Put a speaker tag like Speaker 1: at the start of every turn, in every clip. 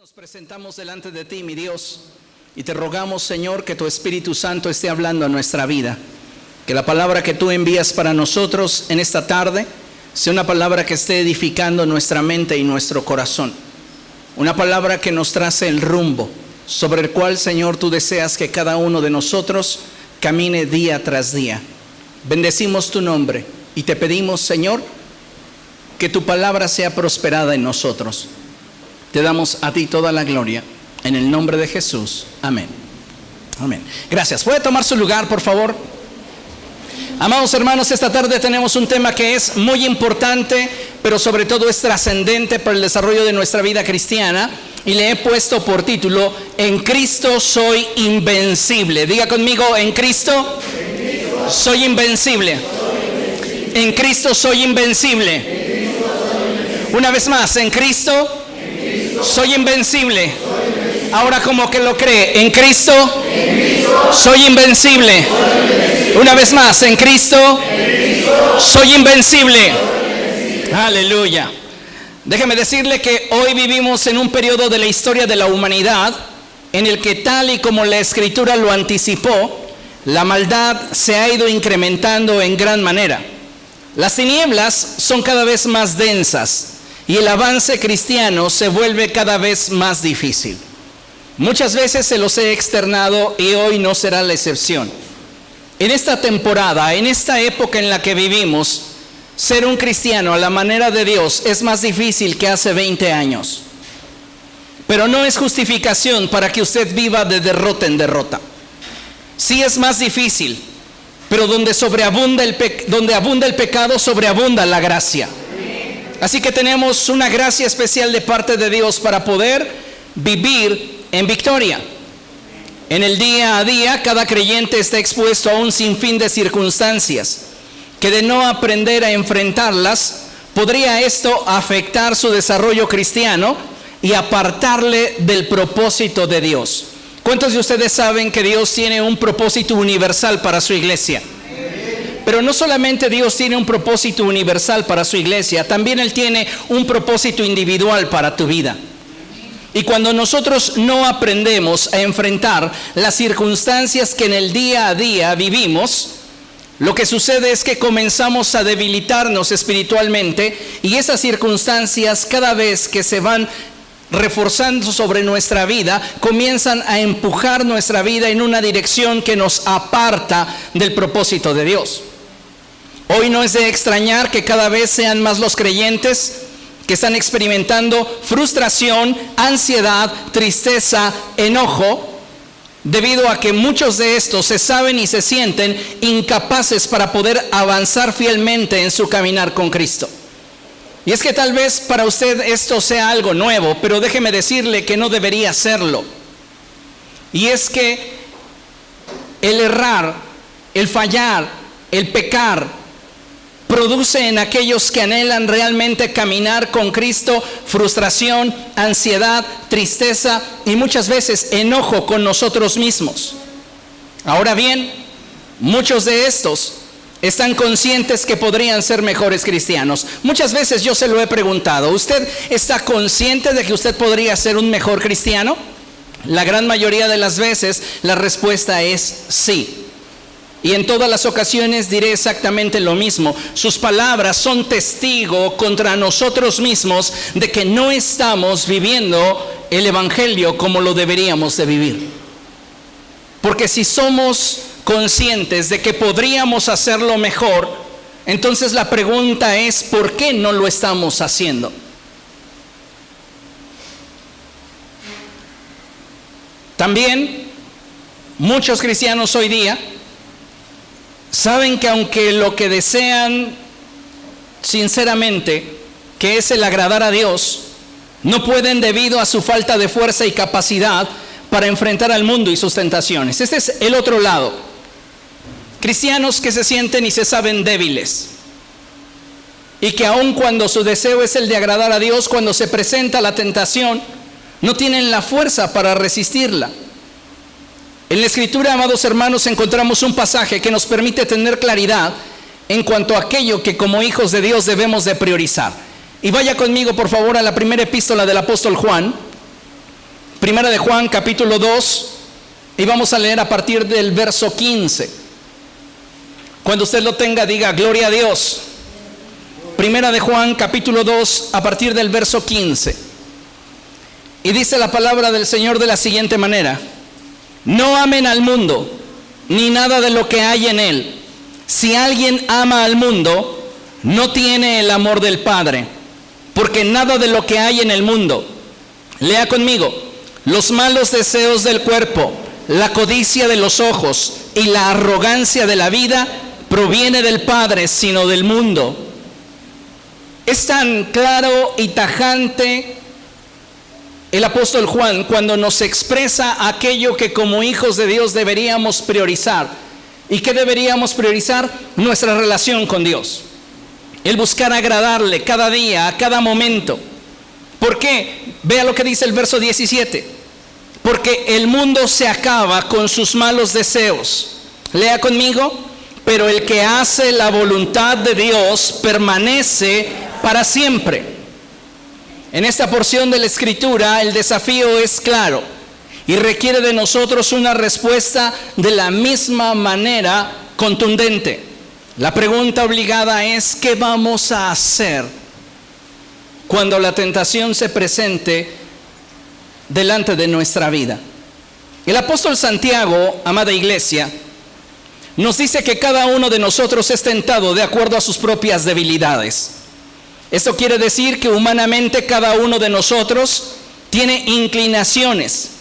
Speaker 1: Nos presentamos delante de ti, mi Dios, y te rogamos, Señor, que tu Espíritu Santo esté hablando a nuestra vida. Que la palabra que tú envías para nosotros en esta tarde sea una palabra que esté edificando nuestra mente y nuestro corazón. Una palabra que nos trace el rumbo sobre el cual, Señor, tú deseas que cada uno de nosotros camine día tras día. Bendecimos tu nombre y te pedimos, Señor, que tu palabra sea prosperada en nosotros. Te damos a ti toda la gloria, en el nombre de Jesús. Amén. Amén. Gracias. ¿Puede tomar su lugar, por favor? Amados hermanos, esta tarde tenemos un tema que es muy importante, pero sobre todo es trascendente para el desarrollo de nuestra vida cristiana. Y le he puesto por título, En Cristo soy invencible. Diga conmigo, en Cristo soy invencible. En Cristo soy invencible. Una vez más, en Cristo soy invencible. Ahora como que lo cree, en Cristo soy invencible. Una vez más, en Cristo soy invencible. Aleluya. Déjeme decirle que hoy vivimos en un periodo de la historia de la humanidad en el que, tal y como la Escritura lo anticipó, la maldad se ha ido incrementando en gran manera. Las tinieblas son cada vez más densas y el avance cristiano se vuelve cada vez más difícil. Muchas veces se los he externado y hoy no será la excepción. En esta temporada, en esta época en la que vivimos, ser un cristiano a la manera de Dios es más difícil que hace 20 años. Pero no es justificación para que usted viva de derrota en derrota. Sí es más difícil, pero donde abunda el pecado, sobreabunda la gracia. Así que tenemos una gracia especial de parte de Dios para poder vivir en victoria. En el día a día, cada creyente está expuesto a un sinfín de circunstancias que, de no aprender a enfrentarlas, podría esto afectar su desarrollo cristiano y apartarle del propósito de Dios. ¿Cuántos de ustedes saben que Dios tiene un propósito universal para su iglesia? Pero no solamente Dios tiene un propósito universal para su iglesia, también Él tiene un propósito individual para tu vida. Y cuando nosotros no aprendemos a enfrentar las circunstancias que en el día a día vivimos, lo que sucede es que comenzamos a debilitarnos espiritualmente, y esas circunstancias, cada vez que se van reforzando sobre nuestra vida, comienzan a empujar nuestra vida en una dirección que nos aparta del propósito de Dios. Hoy no es de extrañar que cada vez sean más los creyentes que están experimentando frustración, ansiedad, tristeza, enojo, debido a que muchos de estos se saben y se sienten incapaces para poder avanzar fielmente en su caminar con Cristo. Y es que tal vez para usted esto sea algo nuevo, pero déjeme decirle que no debería serlo. Y es que el errar, el fallar, el pecar, produce en aquellos que anhelan realmente caminar con Cristo frustración, ansiedad, tristeza y muchas veces enojo con nosotros mismos. Ahora bien, muchos de estos están conscientes que podrían ser mejores cristianos. Muchas veces yo se lo he preguntado, ¿usted está consciente de que usted podría ser un mejor cristiano? La gran mayoría de las veces la respuesta es sí. Y en todas las ocasiones diré exactamente lo mismo. Sus palabras son testigo contra nosotros mismos de que no estamos viviendo el evangelio como lo deberíamos de vivir. Porque si somos conscientes de que podríamos hacerlo mejor, entonces la pregunta es, ¿por qué no lo estamos haciendo? También muchos cristianos hoy día saben que aunque lo que desean sinceramente, que es el agradar a Dios, no pueden debido a su falta de fuerza y capacidad para enfrentar al mundo y sus tentaciones. Este es el otro lado. Cristianos que se sienten y se saben débiles, y que aun cuando su deseo es el de agradar a Dios, cuando se presenta la tentación, no tienen la fuerza para resistirla. En la Escritura, amados hermanos, encontramos un pasaje que nos permite tener claridad en cuanto a aquello que como hijos de Dios debemos de priorizar. Y vaya conmigo por favor a la primera epístola del apóstol Juan, Primera de Juan, capítulo 2, y vamos a leer a partir del verso 15. Cuando usted lo tenga, diga, gloria a Dios. Primera de Juan, capítulo 2, a partir del verso 15. Y dice la palabra del Señor de la siguiente manera: no amen al mundo, ni nada de lo que hay en él. Si alguien ama al mundo, no tiene el amor del Padre, porque nada de lo que hay en el mundo, lea conmigo, los malos deseos del cuerpo, la codicia de los ojos y la arrogancia de la vida, proviene del Padre, sino del mundo. Es tan claro y tajante el apóstol Juan cuando nos expresa aquello que como hijos de Dios deberíamos priorizar. ¿Y qué deberíamos priorizar? Nuestra relación con Dios. El buscar agradarle cada día, a cada momento. ¿Por qué? Vea lo que dice el verso 17. Porque el mundo se acaba con sus malos deseos. Lea conmigo. Pero el que hace la voluntad de Dios permanece para siempre. En esta porción de la Escritura el desafío es claro y requiere de nosotros una respuesta de la misma manera contundente. La pregunta obligada es: ¿qué vamos a hacer cuando la tentación se presente delante de nuestra vida? El apóstol Santiago, amada iglesia, nos dice que cada uno de nosotros es tentado de acuerdo a sus propias debilidades. Esto quiere decir que humanamente cada uno de nosotros tiene inclinaciones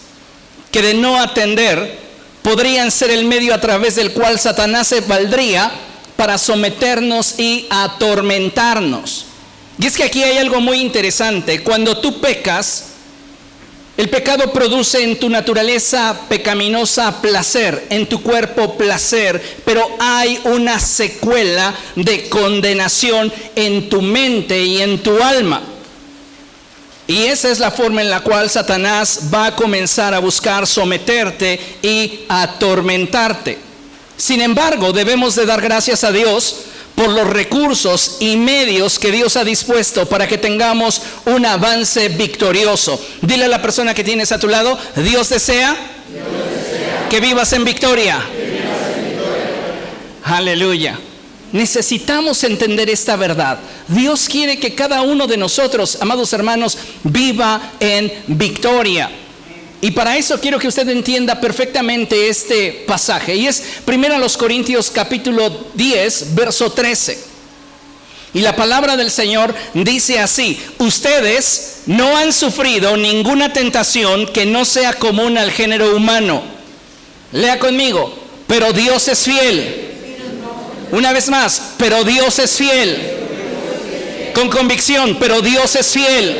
Speaker 1: que, de no atender, podrían ser el medio a través del cual Satanás se valdría para someternos y atormentarnos. Y es que aquí hay algo muy interesante. Cuando tú pecas, el pecado produce en tu naturaleza pecaminosa placer, en tu cuerpo placer, pero hay una secuela de condenación en tu mente y en tu alma. Y esa es la forma en la cual Satanás va a comenzar a buscar someterte y atormentarte. Sin embargo, debemos de dar gracias a Dios por los recursos y medios que Dios ha dispuesto para que tengamos un avance victorioso. Dile a la persona que tienes a tu lado: Dios desea que vivas en victoria. Aleluya. Necesitamos entender esta verdad. Dios quiere que cada uno de nosotros, amados hermanos, viva en victoria. Y para eso quiero que usted entienda perfectamente este pasaje. Y es 1 Corintios capítulo 10, verso 13. Y la palabra del Señor dice así: ustedes no han sufrido ninguna tentación que no sea común al género humano. Lea conmigo: pero Dios es fiel. Una vez más: pero Dios es fiel. Con convicción: pero Dios es fiel.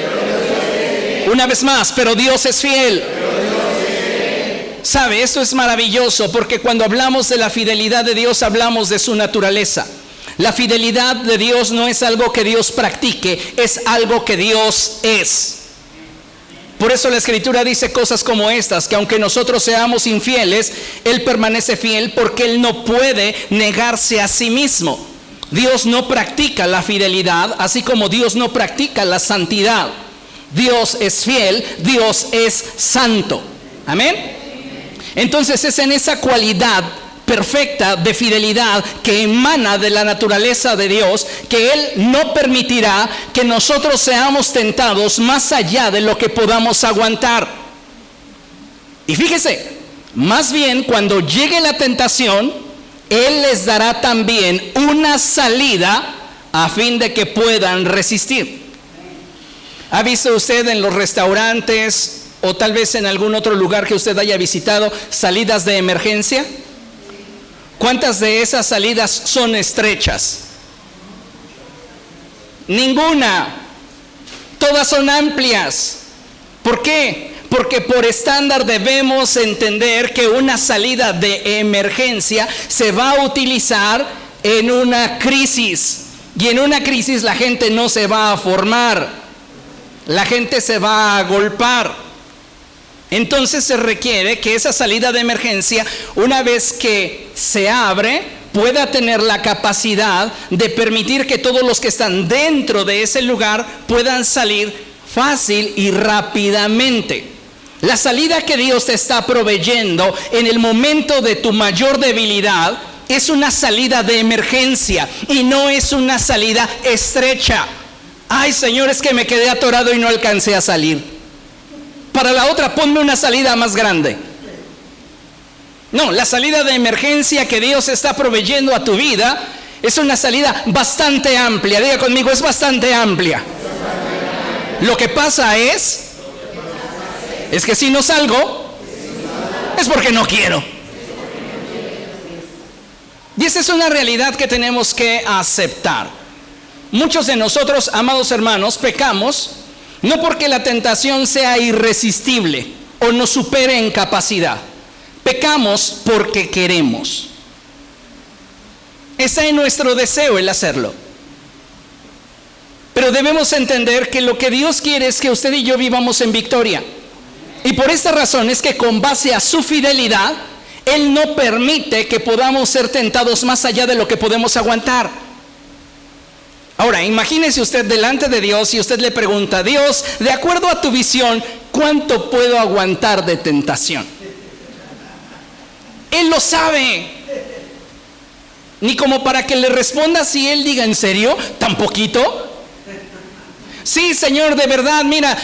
Speaker 1: Una vez más: pero Dios es fiel. Sabe, esto es maravilloso porque cuando hablamos de la fidelidad de Dios, hablamos de su naturaleza. La fidelidad de Dios no es algo que Dios practique, es algo que Dios es. Por eso la Escritura dice cosas como estas: que aunque nosotros seamos infieles, Él permanece fiel porque Él no puede negarse a sí mismo. Dios no practica la fidelidad, así como Dios no practica la santidad. Dios es fiel, Dios es santo. Amén. Entonces es en esa cualidad perfecta de fidelidad que emana de la naturaleza de Dios que Él no permitirá que nosotros seamos tentados más allá de lo que podamos aguantar. Y fíjese, más bien cuando llegue la tentación, Él les dará también una salida a fin de que puedan resistir. ¿Ha visto usted en los restaurantes o tal vez en algún otro lugar que usted haya visitado salidas de emergencia? ¿Cuántas de esas salidas son estrechas? Ninguna. Todas son amplias. ¿Por qué? Porque por estándar debemos entender que una salida de emergencia se va a utilizar en una crisis. Y en una crisis la gente no se va a formar. La gente se va a agolpar. Entonces se requiere que esa salida de emergencia, una vez que se abre, pueda tener la capacidad de permitir que todos los que están dentro de ese lugar puedan salir fácil y rápidamente. La salida que Dios te está proveyendo en el momento de tu mayor debilidad es una salida de emergencia y no es una salida estrecha. Ay, Señor, es que me quedé atorado y no alcancé a salir. Para la otra, ponme una salida más grande. No, la salida de emergencia que Dios está proveyendo a tu vida es una salida bastante amplia. Diga conmigo, es bastante amplia. Lo que pasa es que si no salgo, es porque no quiero. Y esa es una realidad que tenemos que aceptar. Muchos de nosotros, amados hermanos, pecamos no porque la tentación sea irresistible o nos supere en capacidad. Pecamos porque queremos. Está en nuestro deseo el hacerlo. Pero debemos entender que lo que Dios quiere es que usted y yo vivamos en victoria. Y por esta razón es que con base a su fidelidad, Él no permite que podamos ser tentados más allá de lo que podemos aguantar. Ahora, imagínese usted delante de Dios y usted le pregunta: Dios, de acuerdo a tu visión, ¿cuánto puedo aguantar de tentación? Él lo sabe. Ni como para que le responda si Él diga: ¿en serio? ¿Tan poquito? Sí, Señor, de verdad, mira,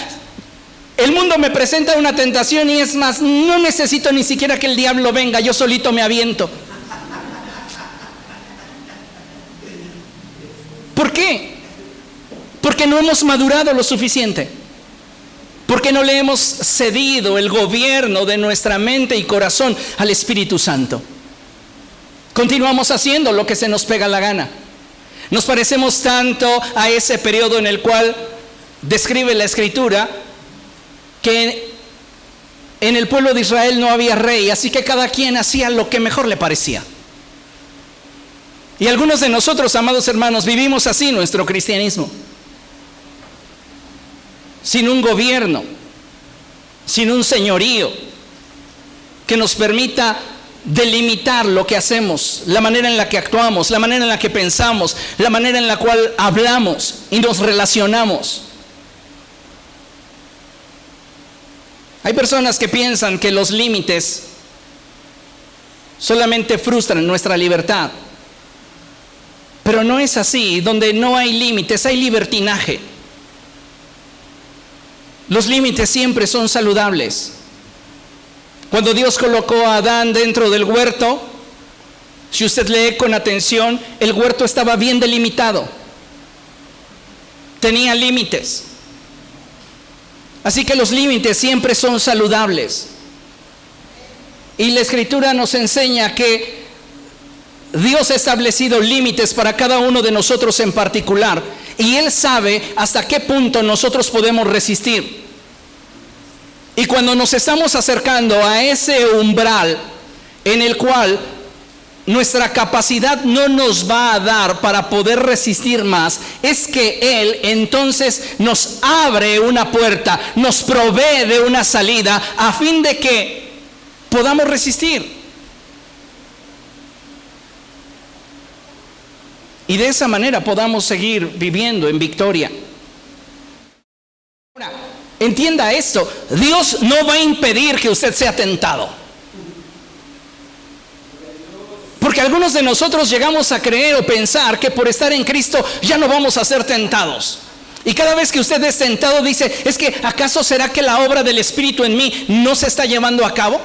Speaker 1: el mundo me presenta una tentación y es más, no necesito ni siquiera que el diablo venga, yo solito me aviento. ¿Por qué? Porque no hemos madurado lo suficiente. Porque no le hemos cedido el gobierno de nuestra mente y corazón al Espíritu Santo. Continuamos haciendo lo que se nos pega la gana. Nos parecemos tanto a ese periodo en el cual describe la Escritura que en el pueblo de Israel no había rey, así que cada quien hacía lo que mejor le parecía. Y algunos de nosotros, amados hermanos, vivimos así nuestro cristianismo. Sin un gobierno, sin un señorío que nos permita delimitar lo que hacemos, la manera en la que actuamos, la manera en la que pensamos, la manera en la cual hablamos y nos relacionamos. Hay personas que piensan que los límites solamente frustran nuestra libertad, pero no es así. Donde no hay límites, hay libertinaje. Los límites siempre son saludables. Cuando Dios colocó a Adán dentro del huerto, si usted lee con atención, el huerto estaba bien delimitado. Tenía límites. Así que los límites siempre son saludables. Y la Escritura nos enseña que Dios ha establecido límites para cada uno de nosotros en particular. Y Él sabe hasta qué punto nosotros podemos resistir. Y cuando nos estamos acercando a ese umbral en el cual nuestra capacidad no nos va a dar para poder resistir más, es que Él entonces nos abre una puerta, nos provee de una salida a fin de que podamos resistir. Y de esa manera podamos seguir viviendo en victoria. Ahora, entienda esto: Dios no va a impedir que usted sea tentado. Porque algunos de nosotros llegamos a creer o pensar que por estar en Cristo ya no vamos a ser tentados. Y cada vez que usted es tentado dice: es que ¿acaso será que la obra del Espíritu en mí no se está llevando a cabo?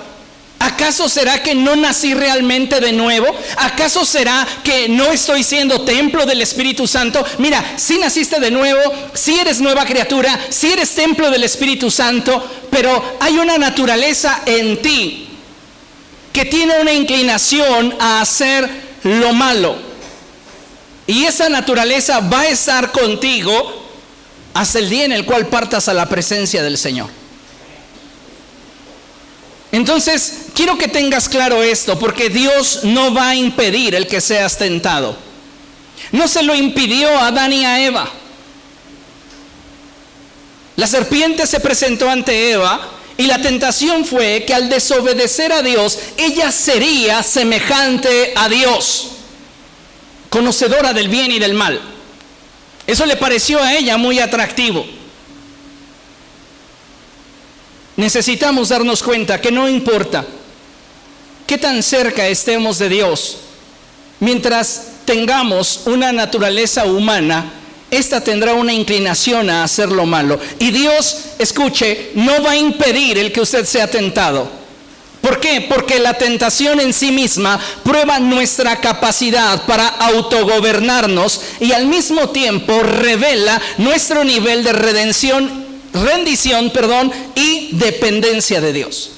Speaker 1: ¿Acaso será que no nací realmente de nuevo? ¿Acaso será que no estoy siendo templo del Espíritu Santo? Mira, si naciste de nuevo, si eres nueva criatura, si eres templo del Espíritu Santo, pero hay una naturaleza en ti que tiene una inclinación a hacer lo malo. Y esa naturaleza va a estar contigo hasta el día en el cual partas a la presencia del Señor. Entonces, quiero que tengas claro esto, porque Dios no va a impedir el que seas tentado. No se lo impidió a Adán y a Eva. La serpiente se presentó ante Eva y la tentación fue que al desobedecer a Dios, ella sería semejante a Dios, conocedora del bien y del mal. Eso le pareció a ella muy atractivo. necesitamos darnos cuenta que no importa qué tan cerca estemos de Dios, mientras tengamos una naturaleza humana, esta tendrá una inclinación a hacer lo malo. Y Dios, escuche, no va a impedir el que usted sea tentado. ¿Por qué? Porque la tentación en sí misma prueba nuestra capacidad para autogobernarnos y al mismo tiempo revela nuestro nivel de rendición y dependencia de Dios.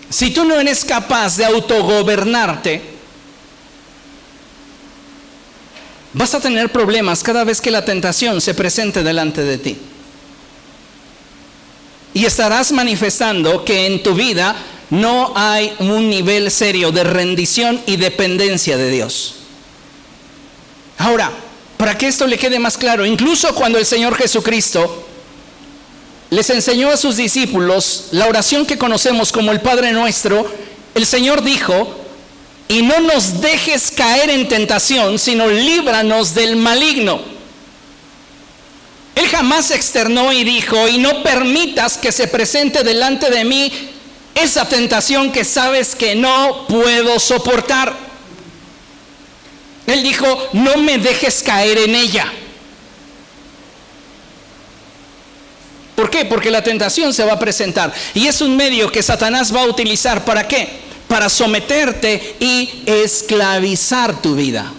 Speaker 1: Si tú no eres capaz de autogobernarte, vas a tener problemas cada vez que la tentación se presente delante de ti. Y estarás manifestando que en tu vida no hay un nivel serio de rendición y dependencia de Dios. Ahora, para que esto le quede más claro, incluso cuando el Señor Jesucristo les enseñó a sus discípulos la oración que conocemos como el Padre Nuestro, el Señor dijo: y no nos dejes caer en tentación, sino líbranos del maligno. Él jamás externó y dijo: y no permitas que se presente delante de mí esa tentación que sabes que no puedo soportar. Él dijo: no me dejes caer en ella. ¿Por qué? Porque la tentación se va a presentar y es un medio que Satanás va a utilizar. ¿Para qué? Para someterte y esclavizar tu vida.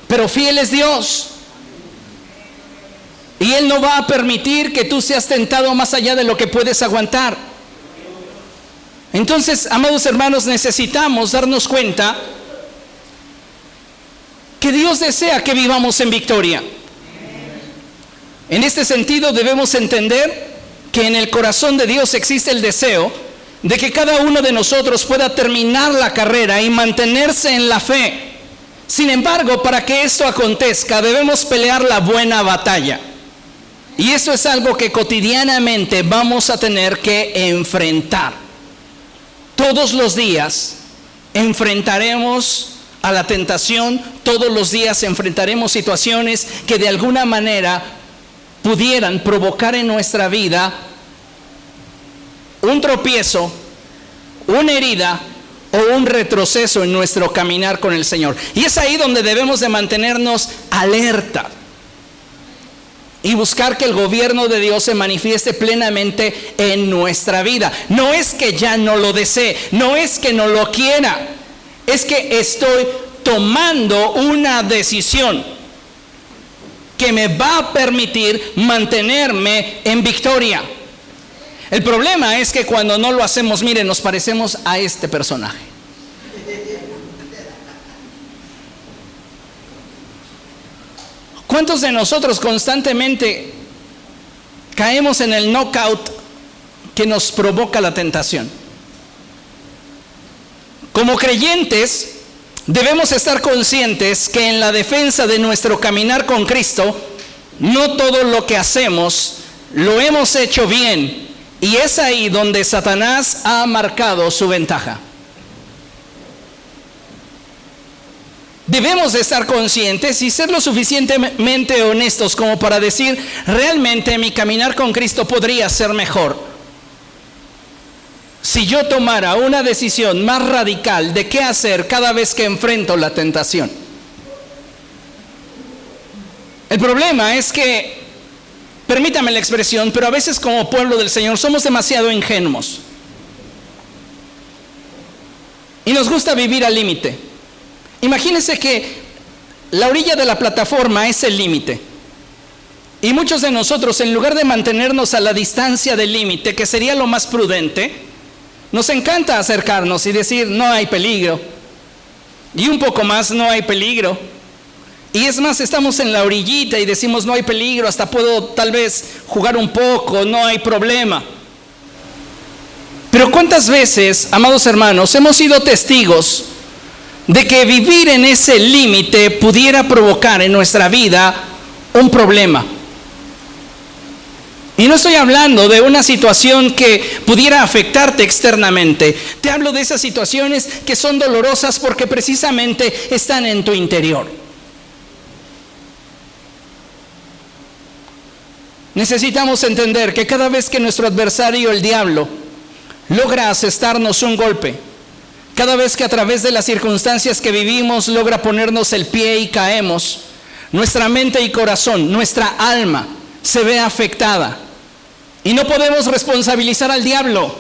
Speaker 1: Pero fiel es Dios, y Él no va a permitir que tú seas tentado más allá de lo que puedes aguantar. Entonces, amados hermanos, necesitamos darnos cuenta que Dios desea que vivamos en victoria. En este sentido, debemos entender que en el corazón de Dios existe el deseo de que cada uno de nosotros pueda terminar la carrera y mantenerse en la fe. Sin embargo, para que esto acontezca, debemos pelear la buena batalla. Y eso es algo que cotidianamente vamos a tener que enfrentar. Todos los días enfrentaremos a la tentación, todos los días enfrentaremos situaciones que de alguna manera pudieran provocar en nuestra vida un tropiezo, una herida o un retroceso en nuestro caminar con el Señor. Y es ahí donde debemos de mantenernos alerta y buscar que el gobierno de Dios se manifieste plenamente en nuestra vida. No es que ya no lo desee, no es que no lo quiera, es que estoy tomando una decisión que me va a permitir mantenerme en victoria. El problema es que cuando no lo hacemos, miren, nos parecemos a este personaje. ¿Cuántos de nosotros constantemente caemos en el knockout que nos provoca la tentación? Como creyentes, debemos estar conscientes que en la defensa de nuestro caminar con Cristo, no todo lo que hacemos lo hemos hecho bien, y es ahí donde Satanás ha marcado su ventaja. Debemos de estar conscientes y ser lo suficientemente honestos como para decir: realmente mi caminar con Cristo podría ser mejor si yo tomara una decisión más radical de qué hacer cada vez que enfrento la tentación. El problema es que, permítame la expresión, pero a veces como pueblo del Señor somos demasiado ingenuos y nos gusta vivir al límite. Imagínense que la orilla de la plataforma es el límite, y muchos de nosotros, en lugar de mantenernos a la distancia del límite, que sería lo más prudente, nos encanta acercarnos y decir: no hay peligro, y un poco más: no hay peligro. Y es más, estamos en la orillita y decimos: no hay peligro, hasta puedo tal vez jugar un poco, no hay problema. Pero ¿cuántas veces, amados hermanos, hemos sido testigos de que vivir en ese límite pudiera provocar en nuestra vida un problema? Y no estoy hablando de una situación que pudiera afectarte externamente. Te hablo de esas situaciones que son dolorosas porque precisamente están en tu interior. Necesitamos entender que cada vez que nuestro adversario, el diablo, logra asestarnos un golpe, cada vez que a través de las circunstancias que vivimos logra ponernos el pie y caemos, nuestra mente y corazón, nuestra alma se ve afectada. Y no podemos responsabilizar al diablo.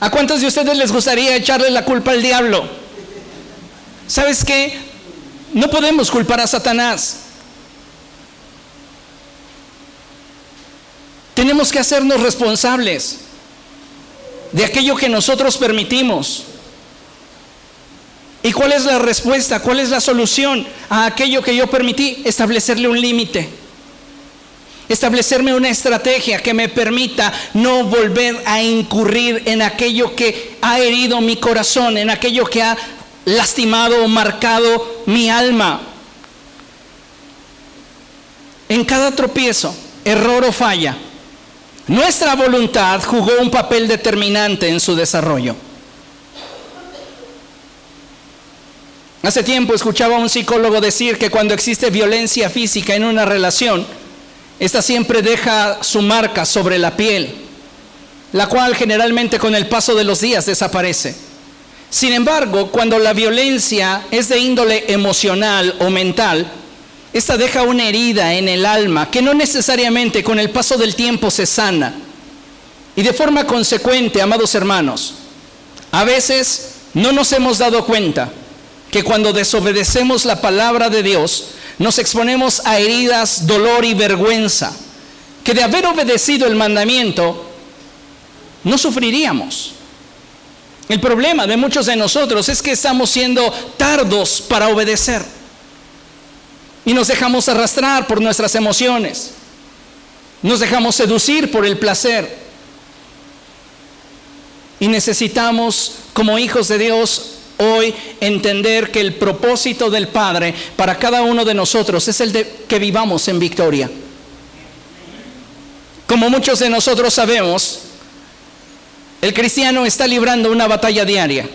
Speaker 1: ¿A cuántos de ustedes les gustaría echarle la culpa al diablo? ¿Sabes qué? No podemos culpar a Satanás. Tenemos que hacernos responsables de aquello que nosotros permitimos. ¿Y cuál es la respuesta? ¿Cuál es la solución a aquello que yo permití? Establecerle un límite. Establecerme una estrategia que me permita no volver a incurrir en aquello que ha herido mi corazón, en aquello que ha lastimado o marcado mi alma. En cada tropiezo, error o falla, nuestra voluntad jugó un papel determinante en su desarrollo. Hace tiempo escuchaba a un psicólogo decir que cuando existe violencia física en una relación, esta siempre deja su marca sobre la piel, la cual generalmente con el paso de los días desaparece. Sin embargo, cuando la violencia es de índole emocional o mental, esta deja una herida en el alma que no necesariamente con el paso del tiempo se sana. Y de forma consecuente, amados hermanos, a veces no nos hemos dado cuenta que cuando desobedecemos la palabra de Dios, nos exponemos a heridas, dolor y vergüenza, que de haber obedecido el mandamiento, no sufriríamos. El problema de muchos de nosotros es que estamos siendo tardos para obedecer y nos dejamos arrastrar por nuestras emociones, nos dejamos seducir por el placer y necesitamos, como hijos de Dios, hoy entender que el propósito del Padre para cada uno de nosotros es el de que vivamos en victoria. Como muchos de nosotros sabemos, el cristiano está librando una batalla diaria.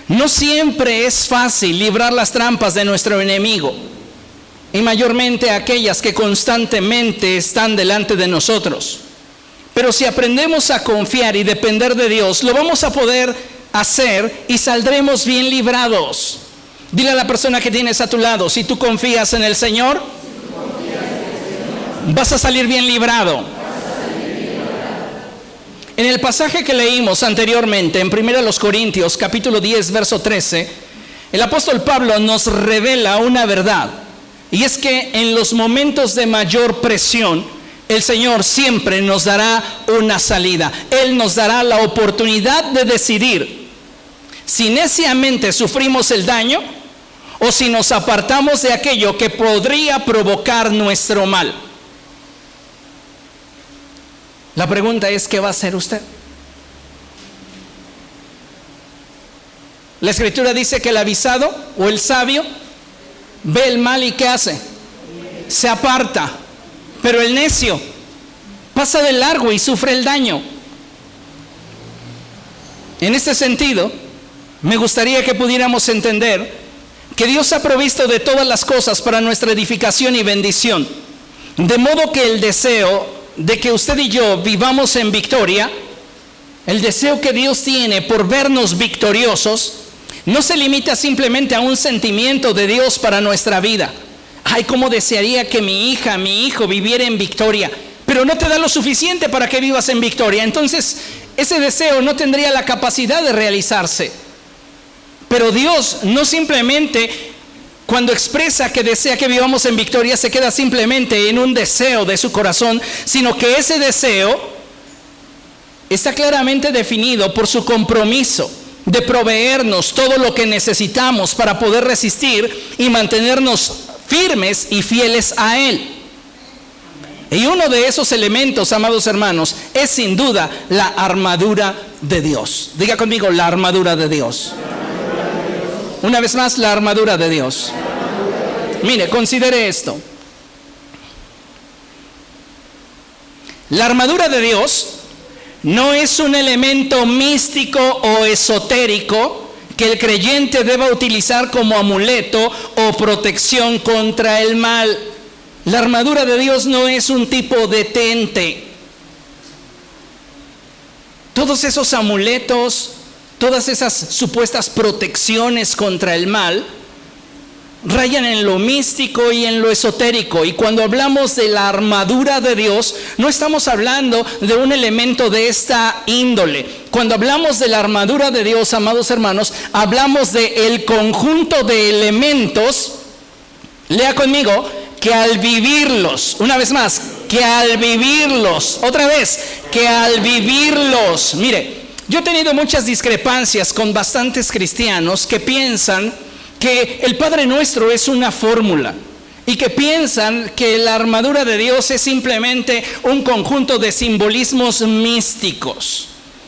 Speaker 1: No siempre es fácil librar las trampas de nuestro enemigo, y mayormente aquellas que constantemente están delante de nosotros. Pero si aprendemos a confiar y depender de Dios, lo vamos a poder hacer y saldremos bien librados. Dile a la persona que tienes a tu lado, si tú confías en el Señor, vas a salir bien librado. En el pasaje que leímos anteriormente, en 1 Corintios, capítulo 10, verso 13, el apóstol Pablo nos revela una verdad, y es que en los momentos de mayor presión, el Señor siempre nos dará una salida. Él nos dará la oportunidad de decidir si neciamente sufrimos el daño o si nos apartamos de aquello que podría provocar nuestro mal. La pregunta es, ¿qué va a hacer usted? La Escritura dice que el avisado o el sabio ve el mal y ¿qué hace? Se aparta. Pero el necio pasa de largo y sufre el daño. En este sentido, me gustaría que pudiéramos entender que Dios ha provisto de todas las cosas para nuestra edificación y bendición. De modo que el deseo de que usted y yo vivamos en victoria, el deseo que Dios tiene por vernos victoriosos, no se limita simplemente a un sentimiento de Dios para nuestra vida. Ay, cómo desearía que mi hija, mi hijo viviera en victoria, pero no te da lo suficiente para que vivas en victoria. Entonces, ese deseo no tendría la capacidad de realizarse. Pero Dios no simplemente, cuando expresa que desea que vivamos en victoria, se queda simplemente en un deseo de su corazón, sino que ese deseo está claramente definido por su compromiso de proveernos todo lo que necesitamos para poder resistir y mantenernos firmes y fieles a Él. Y uno de esos elementos, amados hermanos, es sin duda la armadura de Dios. Diga conmigo, la armadura de Dios. Una vez más, la armadura de Dios. Mire, considere esto. La armadura de Dios no es un elemento místico o esotérico que el creyente deba utilizar como amuleto o protección contra el mal. La armadura de Dios no es un tipo de tente. Todos esos amuletos, todas esas supuestas protecciones contra el mal, rayan en lo místico y en lo esotérico. Y cuando hablamos de la armadura de Dios, no estamos hablando de un elemento de esta índole. Cuando hablamos de la armadura de Dios, amados hermanos, hablamos de el conjunto de elementos, lea conmigo, que al vivirlos, una vez más, que al vivirlos, otra vez, que al vivirlos, mire, yo he tenido muchas discrepancias con bastantes cristianos que piensan que el Padre Nuestro es una fórmula y que piensan que la armadura de Dios es simplemente un conjunto de simbolismos místicos.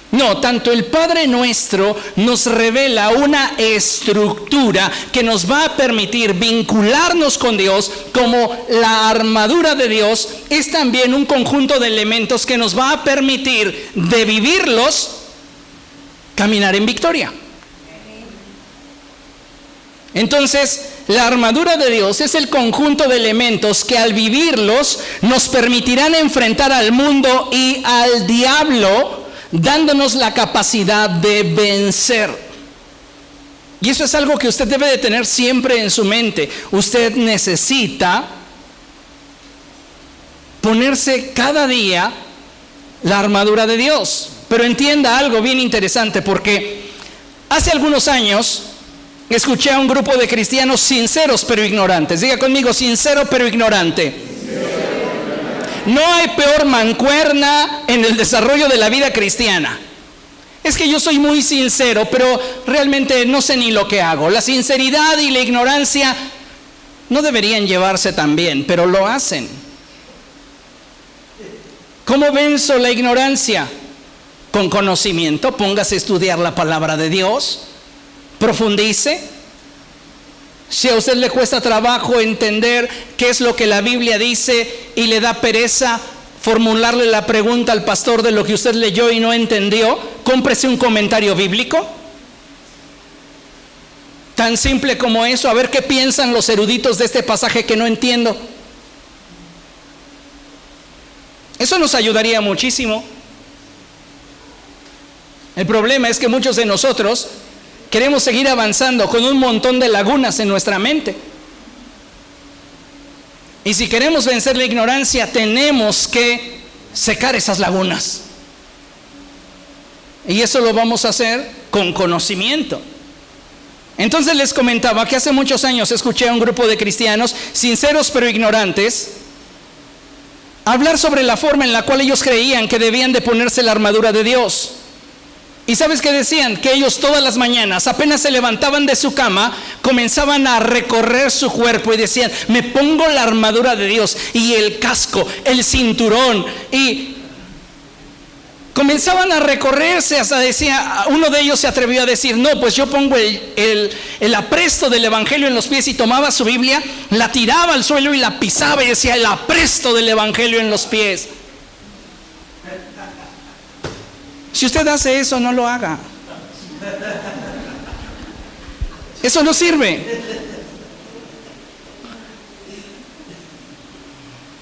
Speaker 1: No, tanto el Padre Nuestro nos revela una estructura que nos va a permitir vincularnos con Dios, como la armadura de Dios es también un conjunto de elementos que nos va a permitir, de vivirlos, caminar en victoria. Entonces, la armadura de Dios es el conjunto de elementos que al vivirlos nos permitirán enfrentar al mundo y al diablo, dándonos la capacidad de vencer. Y eso es algo que usted debe de tener siempre en su mente. Usted necesita ponerse cada día la armadura de Dios. Pero entienda algo bien interesante, porque hace algunos años escuché a un grupo de cristianos sinceros pero ignorantes. Diga conmigo, sincero pero ignorante. No hay peor mancuerna en el desarrollo de la vida cristiana. Es que yo soy muy sincero, pero realmente no sé ni lo que hago. La sinceridad y la ignorancia no deberían llevarse tan bien, pero lo hacen. ¿Cómo venzo la ignorancia? Con conocimiento. Póngase a estudiar la palabra de Dios. Profundice. Si a usted le cuesta trabajo entender qué es lo que la Biblia dice y le da pereza formularle la pregunta al pastor de lo que usted leyó y no entendió, cómprese un comentario bíblico. Tan simple como eso. A ver qué piensan los eruditos de este pasaje que no entiendo. Eso nos ayudaría muchísimo. El problema es que muchos de nosotros queremos seguir avanzando con un montón de lagunas en nuestra mente. Y si queremos vencer la ignorancia, tenemos que secar esas lagunas. Y eso lo vamos a hacer con conocimiento. Entonces les comentaba que hace muchos años escuché a un grupo de cristianos, sinceros pero ignorantes, hablar sobre la forma en la cual ellos creían que debían de ponerse la armadura de Dios. ¿Y sabes qué decían? Que ellos todas las mañanas, apenas se levantaban de su cama, comenzaban a recorrer su cuerpo y decían: me pongo la armadura de Dios y el casco, el cinturón, y comenzaban a recorrerse hasta decía, uno de ellos se atrevió a decir: no, pues yo pongo el apresto del evangelio en los pies, y tomaba su Biblia, la tiraba al suelo y la pisaba y decía: el apresto del evangelio en los pies. Si usted hace eso, no lo haga. Eso no sirve.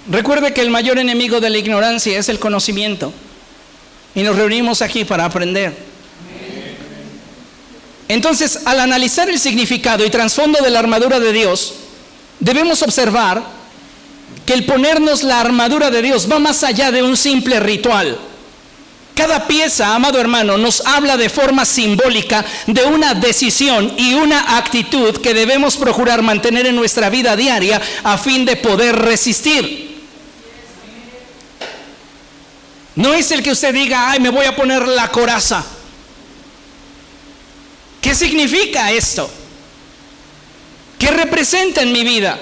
Speaker 1: Recuerde que el mayor enemigo de la ignorancia es el conocimiento. Y nos reunimos aquí para aprender. Entonces, al analizar el significado y trasfondo de la armadura de Dios, debemos observar que el ponernos la armadura de Dios va más allá de un simple ritual. Cada pieza, amado hermano, nos habla de forma simbólica de una decisión y una actitud que debemos procurar mantener en nuestra vida diaria a fin de poder resistir. No es el que usted diga: ay, me voy a poner la coraza. ¿Qué significa esto? ¿Qué representa en mi vida?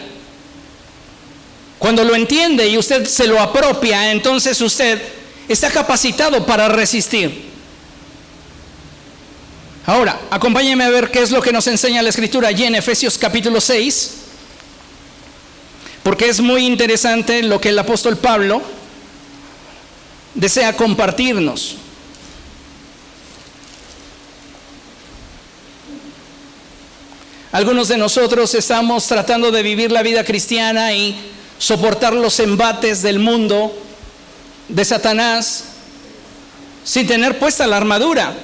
Speaker 1: Cuando lo entiende y usted se lo apropia, entonces usted está capacitado para resistir. Ahora, acompáñenme a ver qué es lo que nos enseña la Escritura allí en Efesios capítulo 6, porque es muy interesante lo que el apóstol Pablo desea compartirnos. Algunos de nosotros estamos tratando de vivir la vida cristiana y soportar los embates del mundo, de Satanás, sin tener puesta la armadura.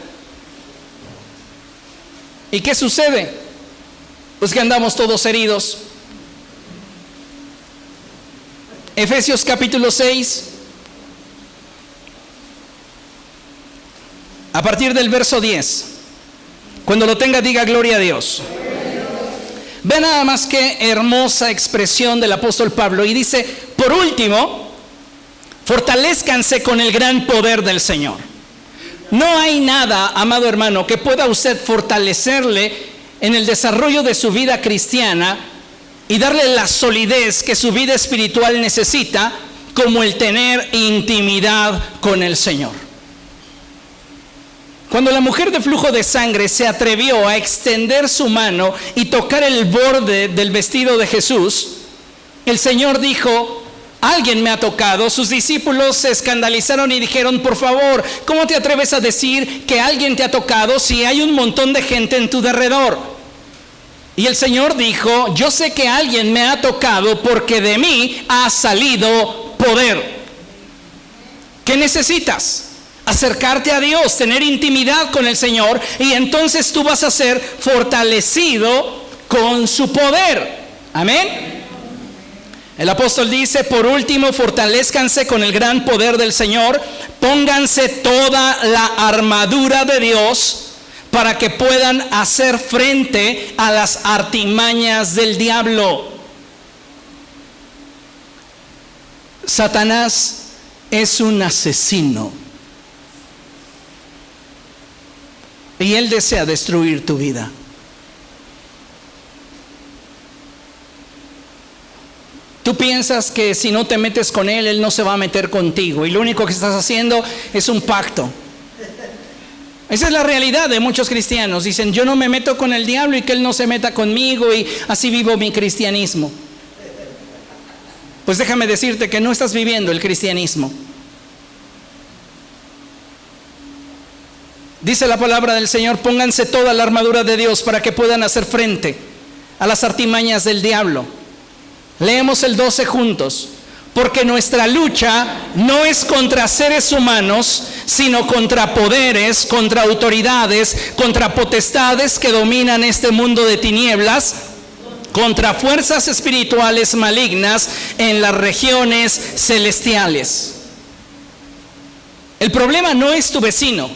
Speaker 1: ¿Y qué sucede? Pues que andamos todos heridos. Efesios capítulo 6, a partir del verso 10. Cuando lo tenga, diga gloria a Dios. Ve nada más qué hermosa expresión del apóstol Pablo. Y dice, por último, fortalezcanse con el gran poder del Señor. No hay nada, amado hermano, que pueda usted fortalecerle en el desarrollo de su vida cristiana y darle la solidez que su vida espiritual necesita, como el tener intimidad con el Señor. Cuando la mujer de flujo de sangre se atrevió a extender su mano y tocar el borde del vestido de Jesús, el Señor dijo, alguien me ha tocado. Sus discípulos se escandalizaron y dijeron, por favor, ¿cómo te atreves a decir que alguien te ha tocado si hay un montón de gente en tu derredor? Y el Señor dijo, yo sé que alguien me ha tocado porque de mí ha salido poder. ¿Qué necesitas? Acercarte a Dios, tener intimidad con el Señor, y entonces tú vas a ser fortalecido con su poder. Amén. El apóstol dice, por último, fortalezcanse con el gran poder del Señor, pónganse toda la armadura de Dios para que puedan hacer frente a las artimañas del diablo. Satanás es un asesino y él desea destruir tu vida. Tú piensas que si no te metes con él, él no se va a meter contigo, y lo único que estás haciendo es un pacto. Esa es la realidad de muchos cristianos. Dicen, yo no me meto con el diablo y que él no se meta conmigo, y así vivo mi cristianismo. Pues déjame decirte que no estás viviendo el cristianismo. Dice la palabra del Señor, pónganse toda la armadura de Dios para que puedan hacer frente a las artimañas del diablo. Leemos el 12 juntos. Porque nuestra lucha no es contra seres humanos, sino contra poderes, contra autoridades, contra potestades que dominan este mundo de tinieblas, contra fuerzas espirituales malignas en las regiones celestiales. El problema no es tu vecino.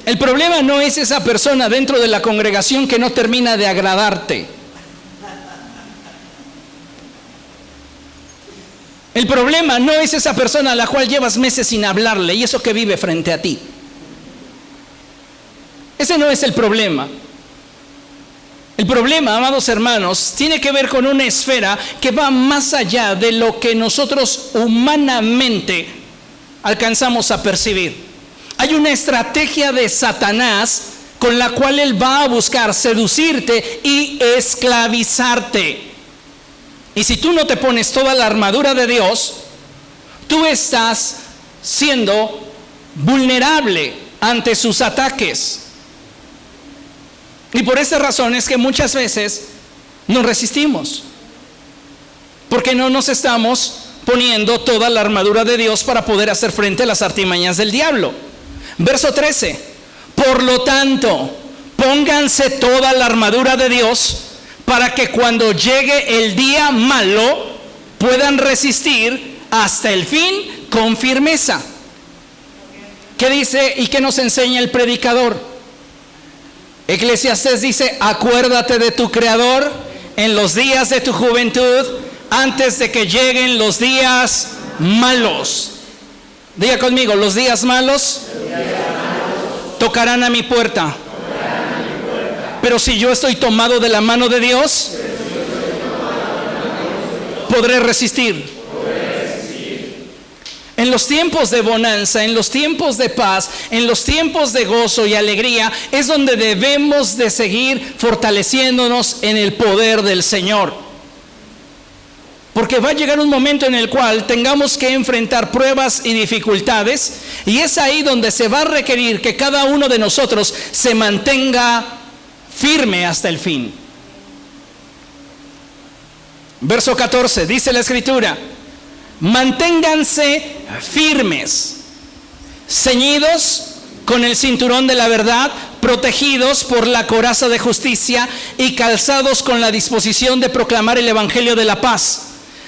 Speaker 1: El problema no es esa persona dentro de la congregación que no termina de agradarte. El problema no es esa persona a la cual llevas meses sin hablarle y eso que vive frente a ti. Ese no es el problema. El problema, amados hermanos, tiene que ver con una esfera que va más allá de lo que nosotros humanamente alcanzamos a percibir. Hay una estrategia de Satanás con la cual él va a buscar seducirte y esclavizarte. Y si tú no te pones toda la armadura de Dios, tú estás siendo vulnerable ante sus ataques. Y por esa razón es que muchas veces nos resistimos, porque no nos estamos poniendo toda la armadura de Dios para poder hacer frente a las artimañas del diablo. Verso 13. Por lo tanto, pónganse toda la armadura de Dios para que cuando llegue el día malo puedan resistir hasta el fin con firmeza. ¿Qué dice y qué nos enseña el predicador? Eclesiastés dice, acuérdate de tu Creador en los días de tu juventud, antes de que lleguen los días malos. Diga conmigo, los días malos tocarán a mi puerta. Pero si yo estoy tomado de la mano de Dios, podré resistir. En los tiempos de bonanza, en los tiempos de paz, en los tiempos de gozo y alegría, es donde debemos de seguir fortaleciéndonos en el poder del Señor. Porque va a llegar un momento en el cual tengamos que enfrentar pruebas y dificultades, y es ahí donde se va a requerir que cada uno de nosotros se mantenga firme hasta el fin. Verso 14, dice la Escritura: manténganse firmes, ceñidos con el cinturón de la verdad, protegidos por la coraza de justicia y calzados con la disposición de proclamar el evangelio de la paz.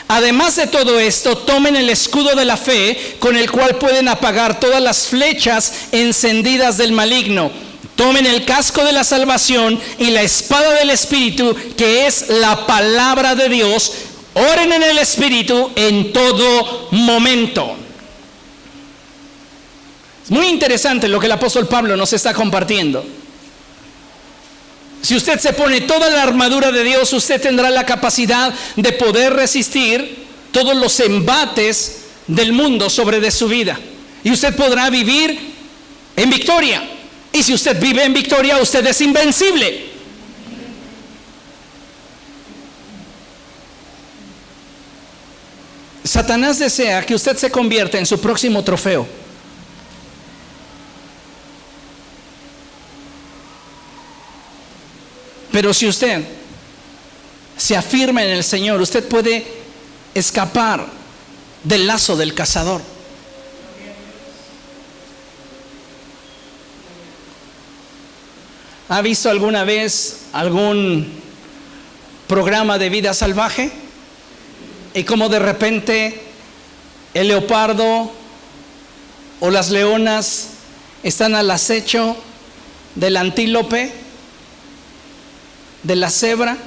Speaker 1: Además de todo esto, tomen el escudo de la fe, con el cual pueden apagar todas las flechas encendidas del maligno. Tomen el casco de la salvación y la espada del Espíritu, que es la palabra de Dios. Oren en el Espíritu en todo momento. Es muy interesante lo que el apóstol Pablo nos está compartiendo. Si usted se pone toda la armadura de Dios, usted tendrá la capacidad de poder resistir todos los embates del mundo sobre de su vida. Y usted podrá vivir en victoria. Y si usted vive en victoria, usted es invencible. Satanás desea que usted se convierta en su próximo trofeo. Pero si usted se afirma en el Señor, usted puede escapar del lazo del cazador. ¿Ha visto alguna vez algún programa de vida salvaje? Y como de repente el leopardo o las leonas están al acecho del antílope, de la cebra,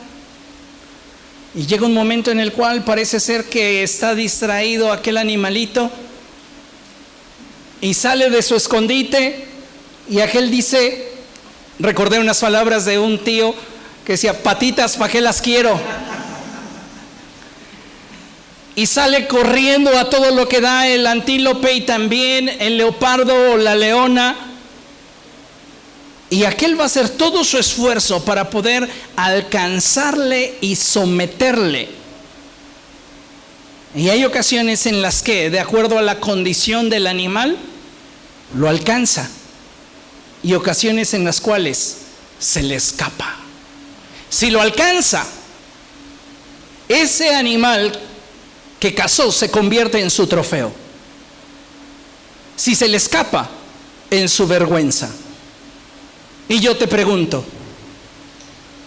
Speaker 1: y llega un momento en el cual parece ser que está distraído aquel animalito y sale de su escondite, y aquel dice, recordé unas palabras de un tío que decía: patitas, ¿para qué las quiero? Y sale corriendo a todo lo que da el antílope y también el leopardo o la leona. Y aquel va a hacer todo su esfuerzo para poder alcanzarle y someterle. Y hay ocasiones en las que, de acuerdo a la condición del animal, lo alcanza. Y ocasiones en las cuales se le escapa. Si lo alcanza, ese animal que cazó se convierte en su trofeo. Si se le escapa, en su vergüenza. Y yo te pregunto,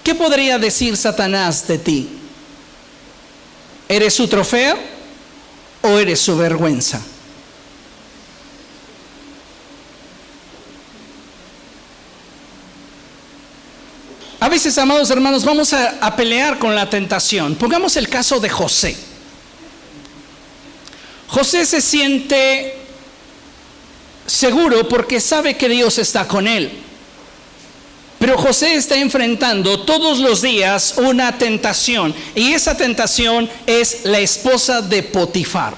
Speaker 1: ¿qué podría decir Satanás de ti? ¿Eres su trofeo o eres su vergüenza? A veces, amados hermanos, vamos a pelear con la tentación. Pongamos el caso de José. José se siente seguro porque sabe que Dios está con él. Pero José está enfrentando todos los días una tentación, y esa tentación es la esposa de Potifar.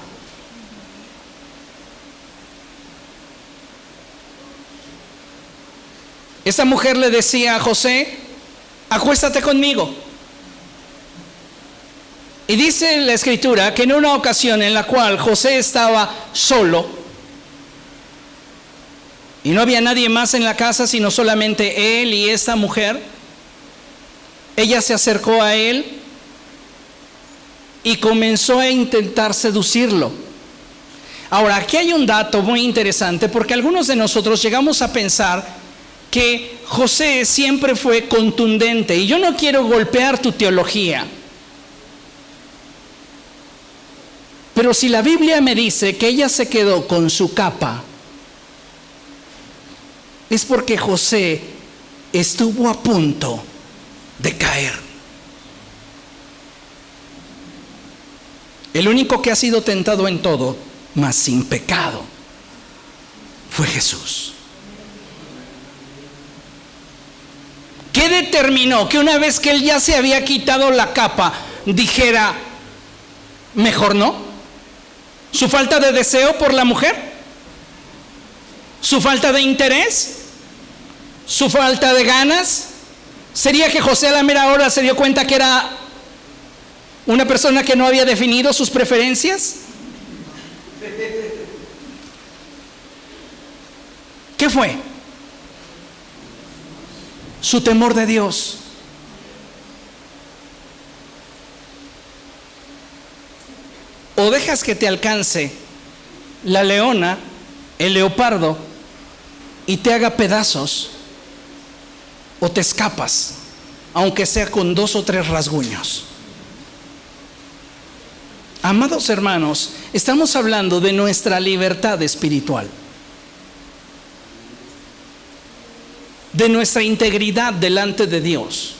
Speaker 1: Esa mujer le decía a José: acuéstate conmigo. Y dice la Escritura que en una ocasión en la cual José estaba solo, y no había nadie más en la casa sino solamente él y esta mujer, ella se acercó a él y comenzó a intentar seducirlo. Ahora, aquí hay un dato muy interesante, porque algunos de nosotros llegamos a pensar que José siempre fue contundente, y yo no quiero golpear tu teología, pero si la Biblia me dice que ella se quedó con su capa, es porque José estuvo a punto de caer. El único que ha sido tentado en todo, mas sin pecado, fue Jesús. ¿Qué determinó que una vez que él ya se había quitado la capa, dijera: mejor no? ¿Su falta de deseo por la mujer? ¿Su falta de interés? ¿Su falta de ganas? ¿Sería que José a la mera hora se dio cuenta que era una persona que no había definido sus preferencias? ¿Qué fue? Su temor de Dios. O dejas que te alcance la leona, el leopardo, y te haga pedazos, o te escapas, aunque sea con 2 o 3 rasguños. Amados hermanos, estamos hablando de nuestra libertad espiritual, de nuestra integridad delante de Dios.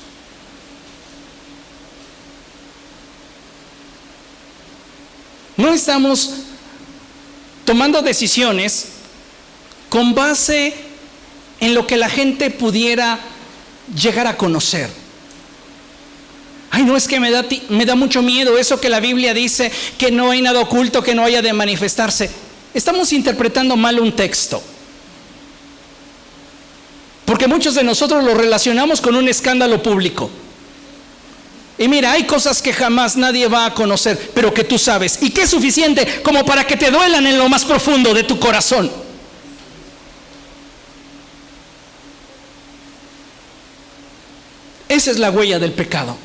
Speaker 1: No estamos tomando decisiones con base en lo que la gente pudiera llegar a conocer. Ay, no, es que me da mucho miedo eso que la Biblia dice, que no hay nada oculto que no haya de manifestarse. Estamos interpretando mal un texto, porque muchos de nosotros lo relacionamos con un escándalo público. Y mira, hay cosas que jamás nadie va a conocer, pero que tú sabes, y que es suficiente como para que te duelan en lo más profundo de tu corazón. Esa es la huella del pecado.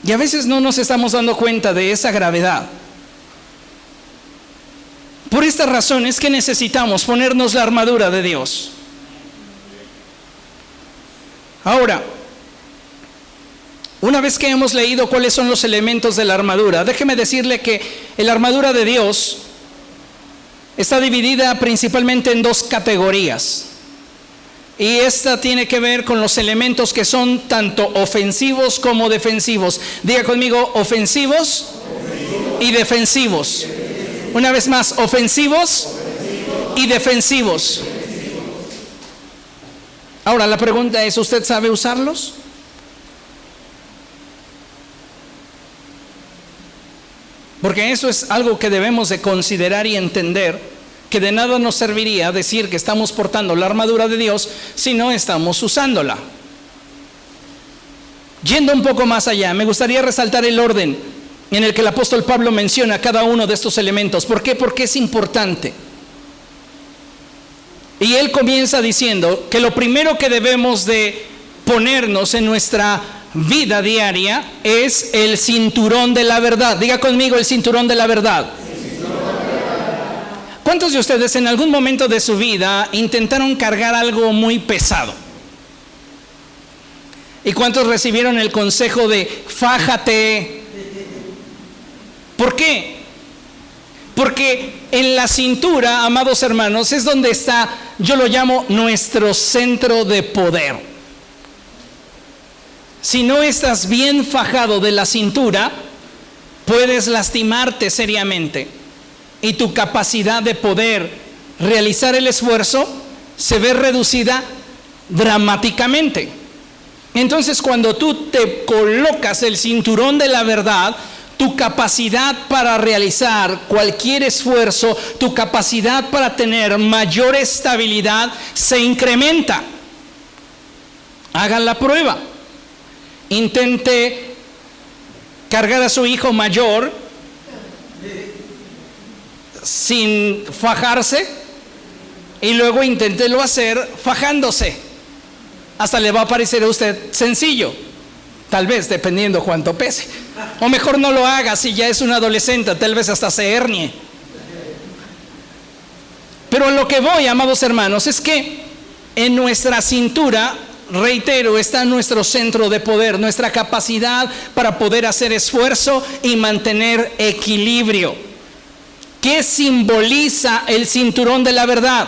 Speaker 1: Y a veces no nos estamos dando cuenta de esa gravedad. Por esta razón es que necesitamos ponernos la armadura de Dios. Ahora, una vez que hemos leído cuáles son los elementos de la armadura, déjeme decirle que la armadura de Dios está dividida principalmente en 2 categorías. Y esta tiene que ver con los elementos que son tanto ofensivos como defensivos. Diga conmigo, ofensivos y defensivos. Una vez más, ofensivos y defensivos. Ahora, la pregunta es, ¿usted sabe usarlos? Porque eso es algo que debemos de considerar y entender, que de nada nos serviría decir que estamos portando la armadura de Dios si no estamos usándola. Yendo un poco más allá, me gustaría resaltar el orden en el que el apóstol Pablo menciona cada uno de estos elementos. ¿Por qué? Porque es importante. Y él comienza diciendo que lo primero que debemos de ponernos en nuestra vida diaria es el cinturón de la verdad. Diga conmigo, el cinturón de la verdad. ¿Cuántos de ustedes en algún momento de su vida intentaron cargar algo muy pesado? ¿Y cuántos recibieron el consejo de fájate? ¿Por qué? Porque en la cintura, amados hermanos, es donde está, yo lo llamo nuestro centro de poder. Si no estás bien fajado de la cintura, puedes lastimarte seriamente. Y tu capacidad de poder realizar el esfuerzo se ve reducida dramáticamente. Entonces, cuando tú te colocas el cinturón de la verdad, tu capacidad para realizar cualquier esfuerzo, tu capacidad para tener mayor estabilidad se incrementa. Hagan la prueba. Intente cargar a su hijo mayor sin fajarse y luego inténtelo hacer fajándose. Hasta le va a parecer a usted sencillo, tal vez dependiendo cuánto pese. O mejor no lo haga si ya es un adolescente, tal vez hasta se hernie. Pero a lo que voy, amados hermanos, es que en nuestra cintura, reitero, está nuestro centro de poder, nuestra capacidad para poder hacer esfuerzo y mantener equilibrio. ¿Qué simboliza el cinturón de la verdad?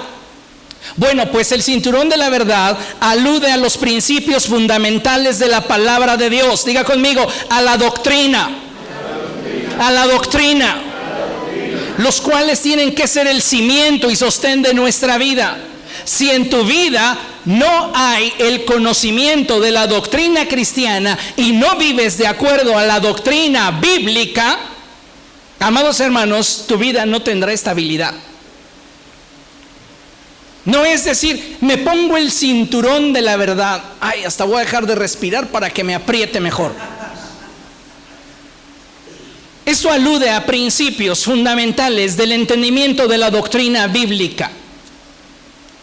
Speaker 1: Bueno, pues el cinturón de la verdad alude a los principios fundamentales de la palabra de Dios. Diga conmigo, a la doctrina. A la doctrina. Los cuales tienen que ser el cimiento y sostén de nuestra vida. Si en tu vida no hay el conocimiento de la doctrina cristiana y no vives de acuerdo a la doctrina bíblica, amados hermanos, tu vida no tendrá estabilidad. No es decir, me pongo el cinturón de la verdad. Ay, hasta voy a dejar de respirar para que me apriete mejor. Eso alude a principios fundamentales del entendimiento de la doctrina bíblica.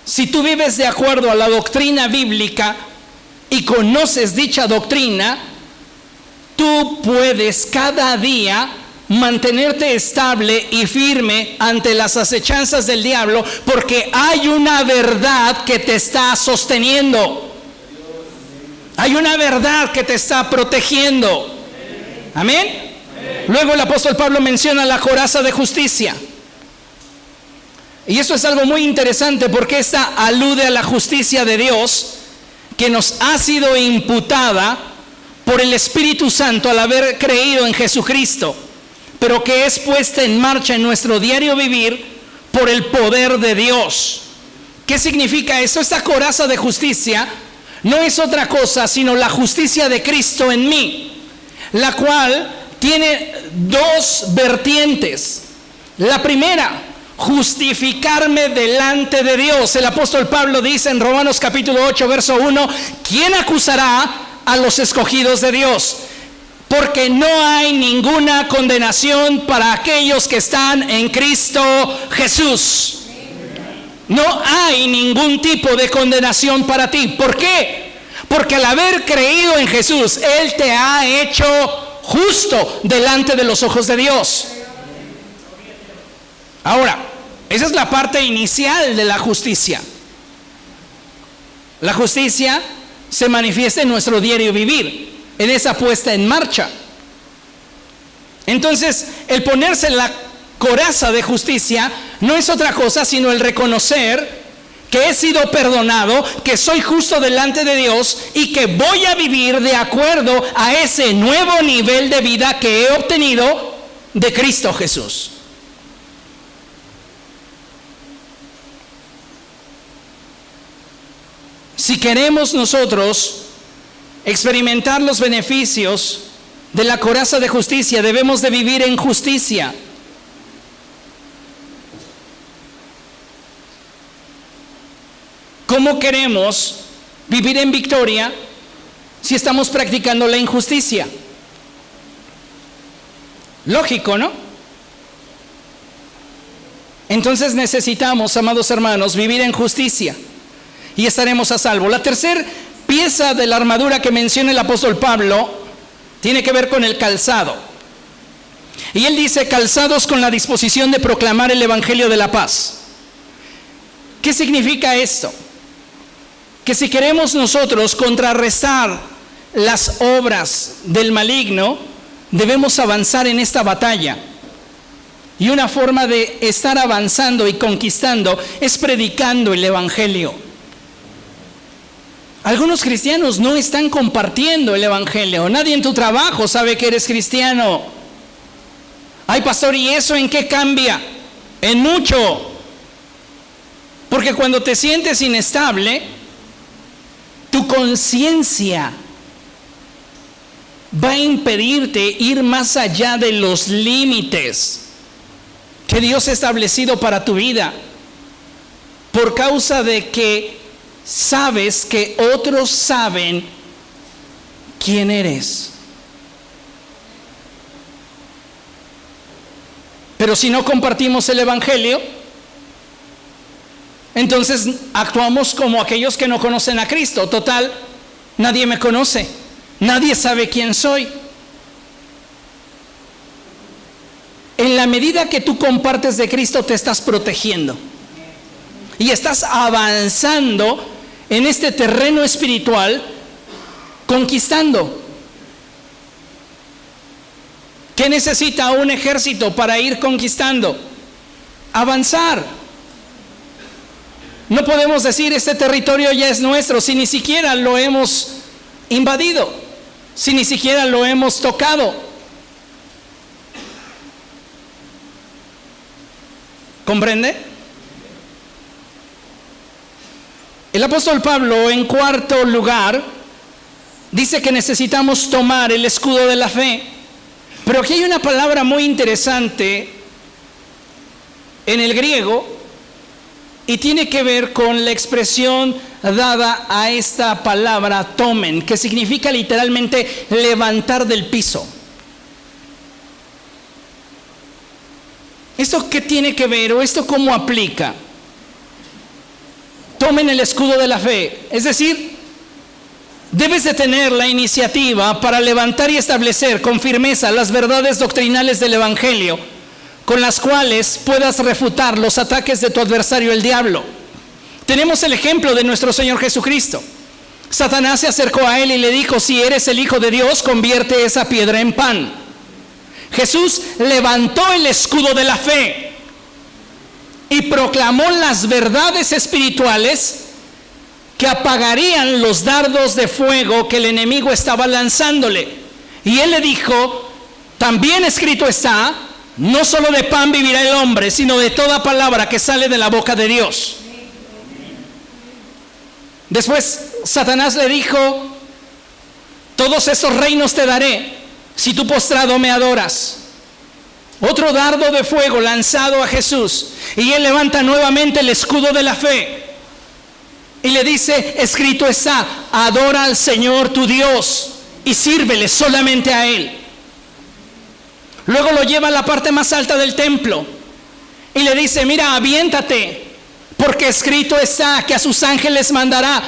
Speaker 1: Si tú vives de acuerdo a la doctrina bíblica, y conoces dicha doctrina, tú puedes cada día mantenerte estable y firme ante las acechanzas del diablo, porque hay una verdad que te está sosteniendo. Hay una verdad que te está protegiendo. Amén. Luego el apóstol Pablo menciona la coraza de justicia. Y eso es algo muy interesante, porque esta alude a la justicia de Dios que nos ha sido imputada por el Espíritu Santo al haber creído en Jesucristo, pero que es puesta en marcha en nuestro diario vivir por el poder de Dios. ¿Qué significa eso? Esta coraza de justicia no es otra cosa sino la justicia de Cristo en mí, la cual tiene dos vertientes. La primera, justificarme delante de Dios. El apóstol Pablo dice en Romanos capítulo 8 verso 1: ¿quién acusará a los escogidos de Dios? Porque no hay ninguna condenación para aquellos que están en Cristo Jesús. No hay ningún tipo de condenación para ti. ¿Por qué? Porque al haber creído en Jesús, Él te ha hecho justo delante de los ojos de Dios. Ahora, esa es la parte inicial de la justicia. La justicia se manifiesta en nuestro diario vivir, en esa puesta en marcha. Entonces, el ponerse la coraza de justicia no es otra cosa sino el reconocer que he sido perdonado, que soy justo delante de Dios y que voy a vivir de acuerdo a ese nuevo nivel de vida que he obtenido de Cristo Jesús. Si queremos nosotros experimentar los beneficios de la coraza de justicia, debemos de vivir en justicia. ¿Cómo queremos vivir en victoria si estamos practicando la injusticia? Lógico, ¿no? Entonces necesitamos, amados hermanos, vivir en justicia y estaremos a salvo. La tercera pieza de la armadura que menciona el apóstol Pablo tiene que ver con el calzado. Y él dice: calzados con la disposición de proclamar el evangelio de la paz. ¿Qué significa esto? Que si queremos nosotros contrarrestar las obras del maligno, debemos avanzar en esta batalla. Y una forma de estar avanzando y conquistando es predicando el evangelio. Algunos cristianos no están compartiendo el evangelio. Nadie en tu trabajo sabe que eres cristiano. Ay, pastor, ¿y eso en qué cambia? En mucho. Porque cuando te sientes inestable, tu conciencia va a impedirte ir más allá de los límites que Dios ha establecido para tu vida, por causa de que sabes que otros saben quién eres. Pero si no compartimos el evangelio, entonces actuamos como aquellos que no conocen a Cristo. Total, nadie me conoce, nadie sabe quién soy. En la medida que tú compartes de Cristo, te estás protegiendo y estás avanzando en este terreno espiritual, conquistando. ¿Qué necesita un ejército para ir conquistando? Avanzar. No podemos decir: este territorio ya es nuestro, si ni siquiera lo hemos invadido, si ni siquiera lo hemos tocado. ¿Comprende? El apóstol Pablo, en cuarto lugar, dice que necesitamos tomar el escudo de la fe. Pero aquí hay una palabra muy interesante en el griego y tiene que ver con la expresión dada a esta palabra tomen, que significa literalmente levantar del piso. ¿Esto qué tiene que ver o esto cómo aplica? Tomen el escudo de la fe, es decir, Debes de tener la iniciativa para levantar y establecer con firmeza las verdades doctrinales del Evangelio, con las cuales puedas refutar los ataques de tu adversario, el diablo. Tenemos el ejemplo de nuestro Señor Jesucristo. Satanás se acercó a él y le dijo: si eres el Hijo de Dios, convierte esa piedra en pan. Jesús levantó el escudo de la fe y proclamó las verdades espirituales que apagarían los dardos de fuego que el enemigo estaba lanzándole. Y él le dijo: también escrito está, no solo de pan vivirá el hombre, sino de toda palabra que sale de la boca de Dios. Después Satanás le dijo: todos esos reinos te daré si tú postrado me adoras. Otro dardo de fuego lanzado a Jesús, y él levanta nuevamente el escudo de la fe y le dice: escrito está, adora al Señor tu Dios y sírvele solamente a Él. Luego lo lleva a la parte más alta del templo y le dice: mira, aviéntate, porque escrito está que a sus ángeles mandará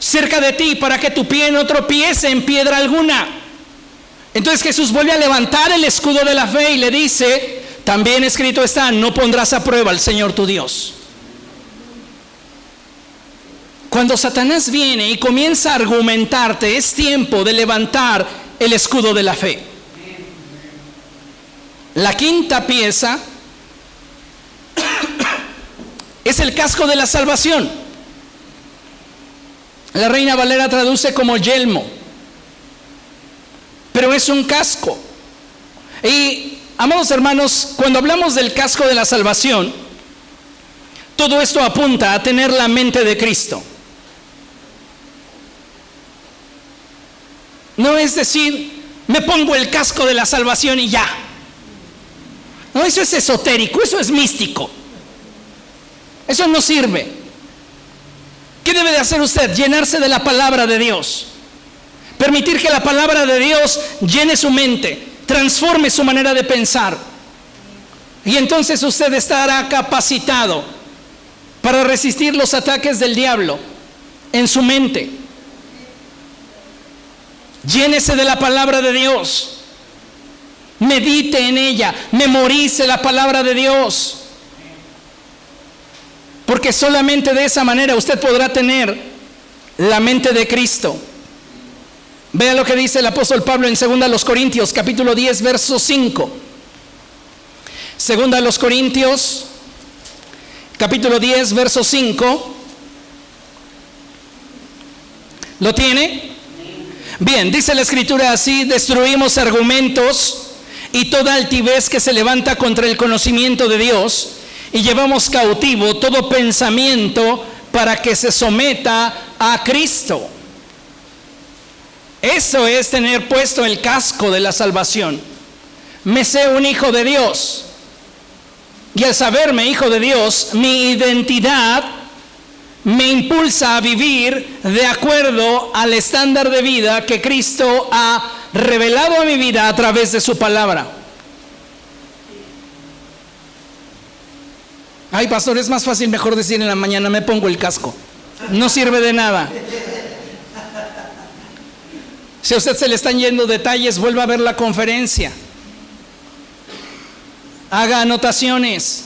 Speaker 1: cerca de ti para que tu pie no tropiece en piedra alguna. Entonces Jesús vuelve a levantar el escudo de la fe y le dice: también escrito está, no pondrás a prueba al Señor tu Dios. Cuando Satanás viene y comienza a argumentarte, es tiempo de levantar el escudo de la fe. La quinta pieza es el casco de la salvación. La Reina Valera traduce como yelmo, pero es un casco. Y, amados hermanos, cuando hablamos del casco de la salvación, todo esto apunta a tener la mente de Cristo. No es decir, me pongo el casco de la salvación y ya. No, eso es esotérico, eso es místico. Eso no sirve. ¿Qué debe de hacer usted? Llenarse de la palabra de Dios. Permitir que la palabra de Dios llene su mente, transforme su manera de pensar. Y entonces usted estará capacitado para resistir los ataques del diablo en su mente. Llénese de la palabra de Dios. Medite en ella. Memorice la palabra de Dios. Porque solamente de esa manera usted podrá tener la mente de Cristo. Vea lo que dice el apóstol Pablo en 2 Corintios, capítulo 10, verso 5. 2 Corintios, capítulo 10, verso 5. ¿Lo tiene? Bien, dice la Escritura así: destruimos argumentos y toda altivez que se levanta contra el conocimiento de Dios, y llevamos cautivo todo pensamiento para que se someta a Cristo. Eso es tener puesto el casco de la salvación. Me sé un hijo de Dios, y al saberme hijo de Dios, mi identidad me impulsa a vivir de acuerdo al estándar de vida que Cristo ha revelado a mi vida a través de su palabra. Ay, pastor, es más fácil mejor decir en la mañana: me pongo el casco. No sirve de nada. Si a usted se le están yendo detalles, vuelva a ver la conferencia. Haga anotaciones.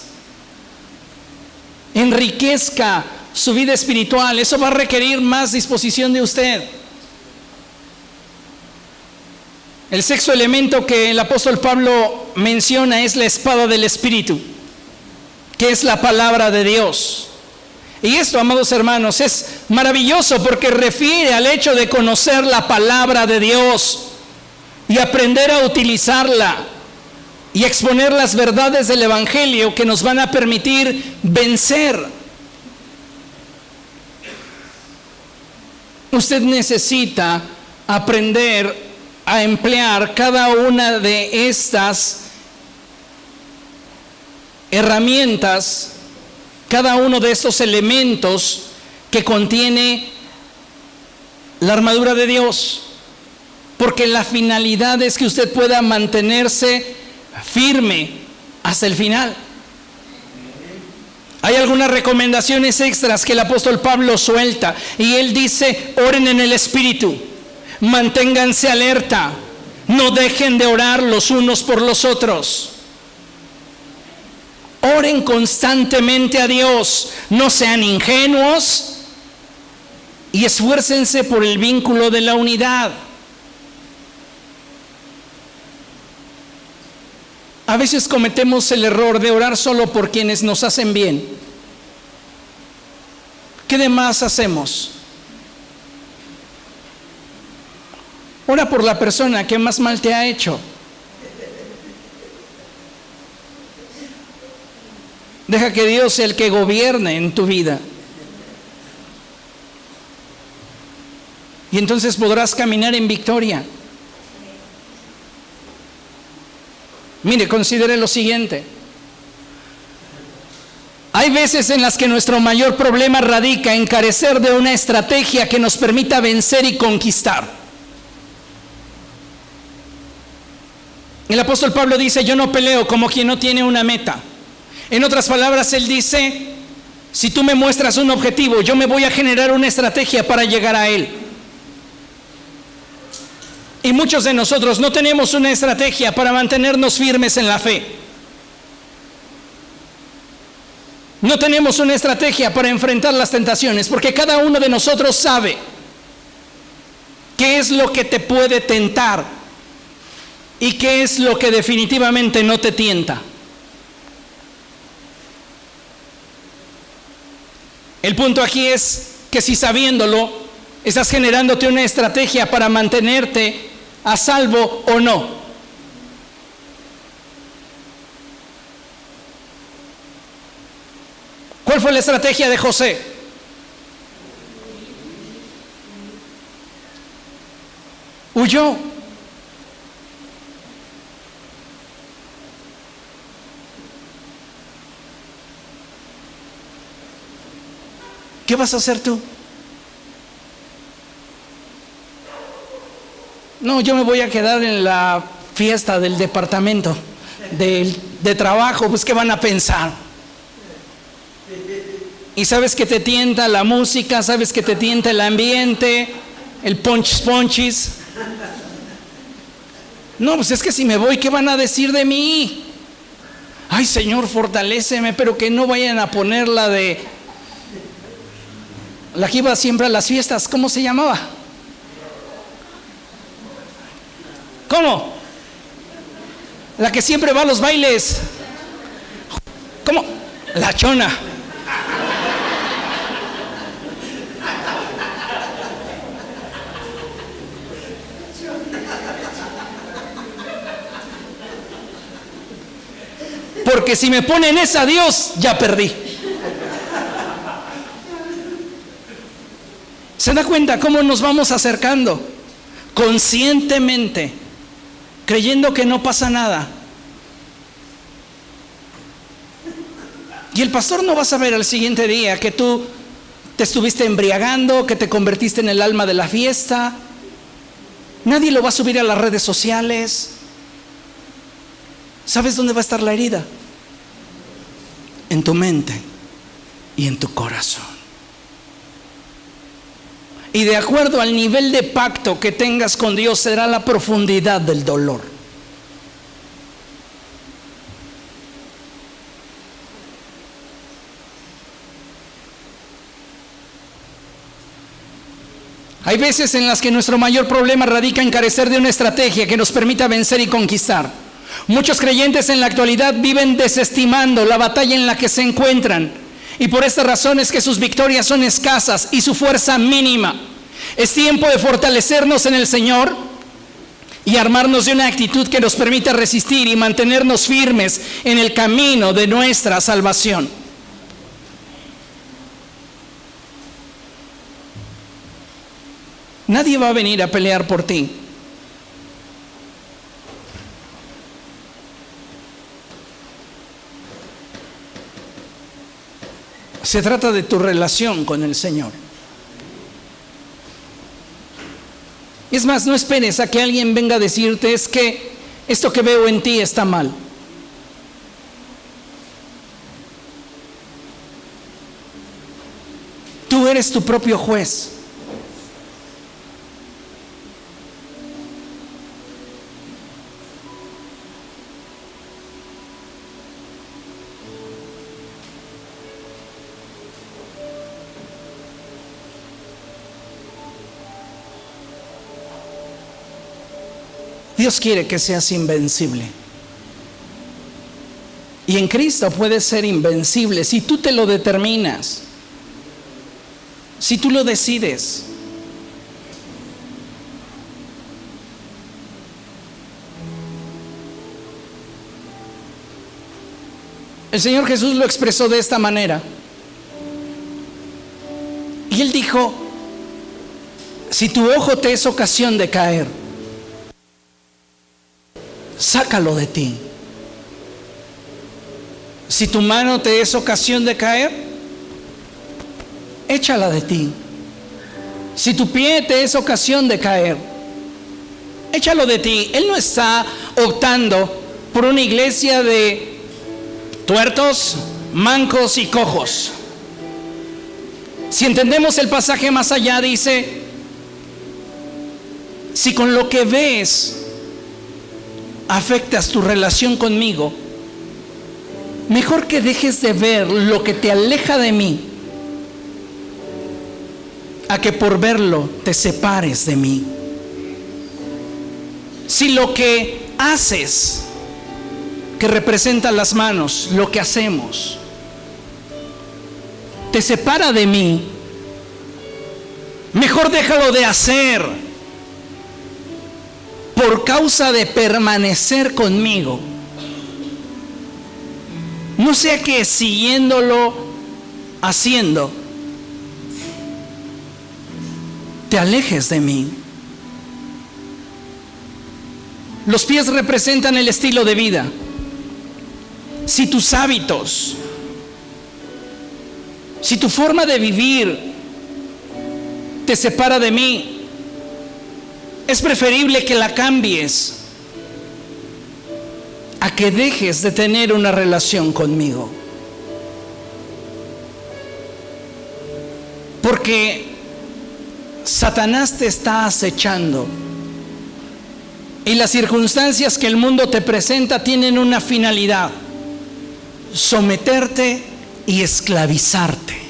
Speaker 1: Enriquezca su vida espiritual. Eso va a requerir más disposición de usted. El sexto elemento que el apóstol Pablo menciona es la espada del Espíritu, que es la palabra de Dios. Y esto, amados hermanos, es maravilloso porque refiere al hecho de conocer la palabra de Dios y aprender a utilizarla y exponer las verdades del Evangelio que nos van a permitir vencer. Usted necesita aprender a emplear cada una de estas herramientas, cada uno de estos elementos que contiene la armadura de Dios, porque la finalidad es que usted pueda mantenerse firme hasta el final. Hay algunas recomendaciones extras que el apóstol Pablo suelta y él dice: oren en el Espíritu, manténganse alerta, no dejen de orar los unos por los otros. Oren constantemente a Dios, no sean ingenuos y esfuércense por el vínculo de la unidad. A veces cometemos el error de orar solo por quienes nos hacen bien. ¿Qué demás hacemos? Ora por la persona que más mal te ha hecho. Deja que Dios sea el que gobierne en tu vida. Y entonces podrás caminar en victoria. Mire, considere lo siguiente. Hay veces en las que nuestro mayor problema radica en carecer de una estrategia que nos permita vencer y conquistar. El apóstol Pablo dice: yo no peleo como quien no tiene una meta. En otras palabras, él dice: si tú me muestras un objetivo, yo me voy a generar una estrategia para llegar a él. Y muchos de nosotros no tenemos una estrategia para mantenernos firmes en la fe. No tenemos una estrategia para enfrentar las tentaciones, porque cada uno de nosotros sabe qué es lo que te puede tentar y qué es lo que definitivamente no te tienta. El punto aquí es que si sabiéndolo, estás generándote una estrategia para mantenerte a salvo o no. ¿Cuál fue la estrategia de José? Huyó. ¿Qué vas a hacer tú? No, yo me voy a quedar en la fiesta del departamento de trabajo, pues ¿qué van a pensar? Y sabes que te tienta la música, sabes que te tienta el ambiente, el ponchis. No, pues es que si me voy, ¿qué van a decir de mí? Ay, Señor, fortaléceme, pero que no vayan a poner la que iba siempre a las fiestas, ¿cómo se llamaba? ¿Cómo? La que siempre va a los bailes. ¿Cómo? La Chona. Porque si me ponen esa, Dios, ya perdí. ¿Se da cuenta cómo nos vamos acercando? Conscientemente, creyendo que no pasa nada. Y el pastor no va a saber al siguiente día que tú te estuviste embriagando, que te convertiste en el alma de la fiesta. Nadie lo va a subir a las redes sociales. ¿Sabes dónde va a estar la herida? En tu mente y en tu corazón. Y de acuerdo al nivel de pacto que tengas con Dios será la profundidad del dolor. Hay veces en las que nuestro mayor problema radica en carecer de una estrategia que nos permita vencer y conquistar. Muchos creyentes en la actualidad viven desestimando la batalla en la que se encuentran, y por esta razón es que sus victorias son escasas y su fuerza mínima. Es tiempo de fortalecernos en el Señor y armarnos de una actitud que nos permita resistir y mantenernos firmes en el camino de nuestra salvación. Nadie va a venir a pelear por ti. Se trata de tu relación con el Señor. Es más, no esperes a que alguien venga a decirte: es que esto que veo en ti está mal. eres tu propio juez. Dios quiere que seas invencible. Y en Cristo puedes ser invencible si tú te lo determinas, si tú lo decides. El Señor Jesús lo expresó de esta manera. Y Él dijo: si tu ojo te es ocasión de caer, sácalo de ti. Si tu mano te es ocasión de caer, échala de ti. Si tu pie te es ocasión de caer, échalo de ti. Él no está optando por una iglesia de tuertos, mancos y cojos. Si entendemos el pasaje más allá, dice: si con lo que ves afectas tu relación conmigo, mejor que dejes de ver lo que te aleja de mí, a que por verlo te separes de mí. Si lo que haces, que representa las manos, lo que hacemos, te separa de mí, mejor déjalo de hacer por causa de permanecer conmigo. No sea que siguiéndolo haciendo te alejes de mí. Los pies representan el estilo de vida. Si tus hábitos, si tu forma de vivir te separa de mí, es preferible que la cambies a que dejes de tener una relación conmigo. Porque Satanás te está acechando y las circunstancias que el mundo te presenta tienen una finalidad: someterte y esclavizarte.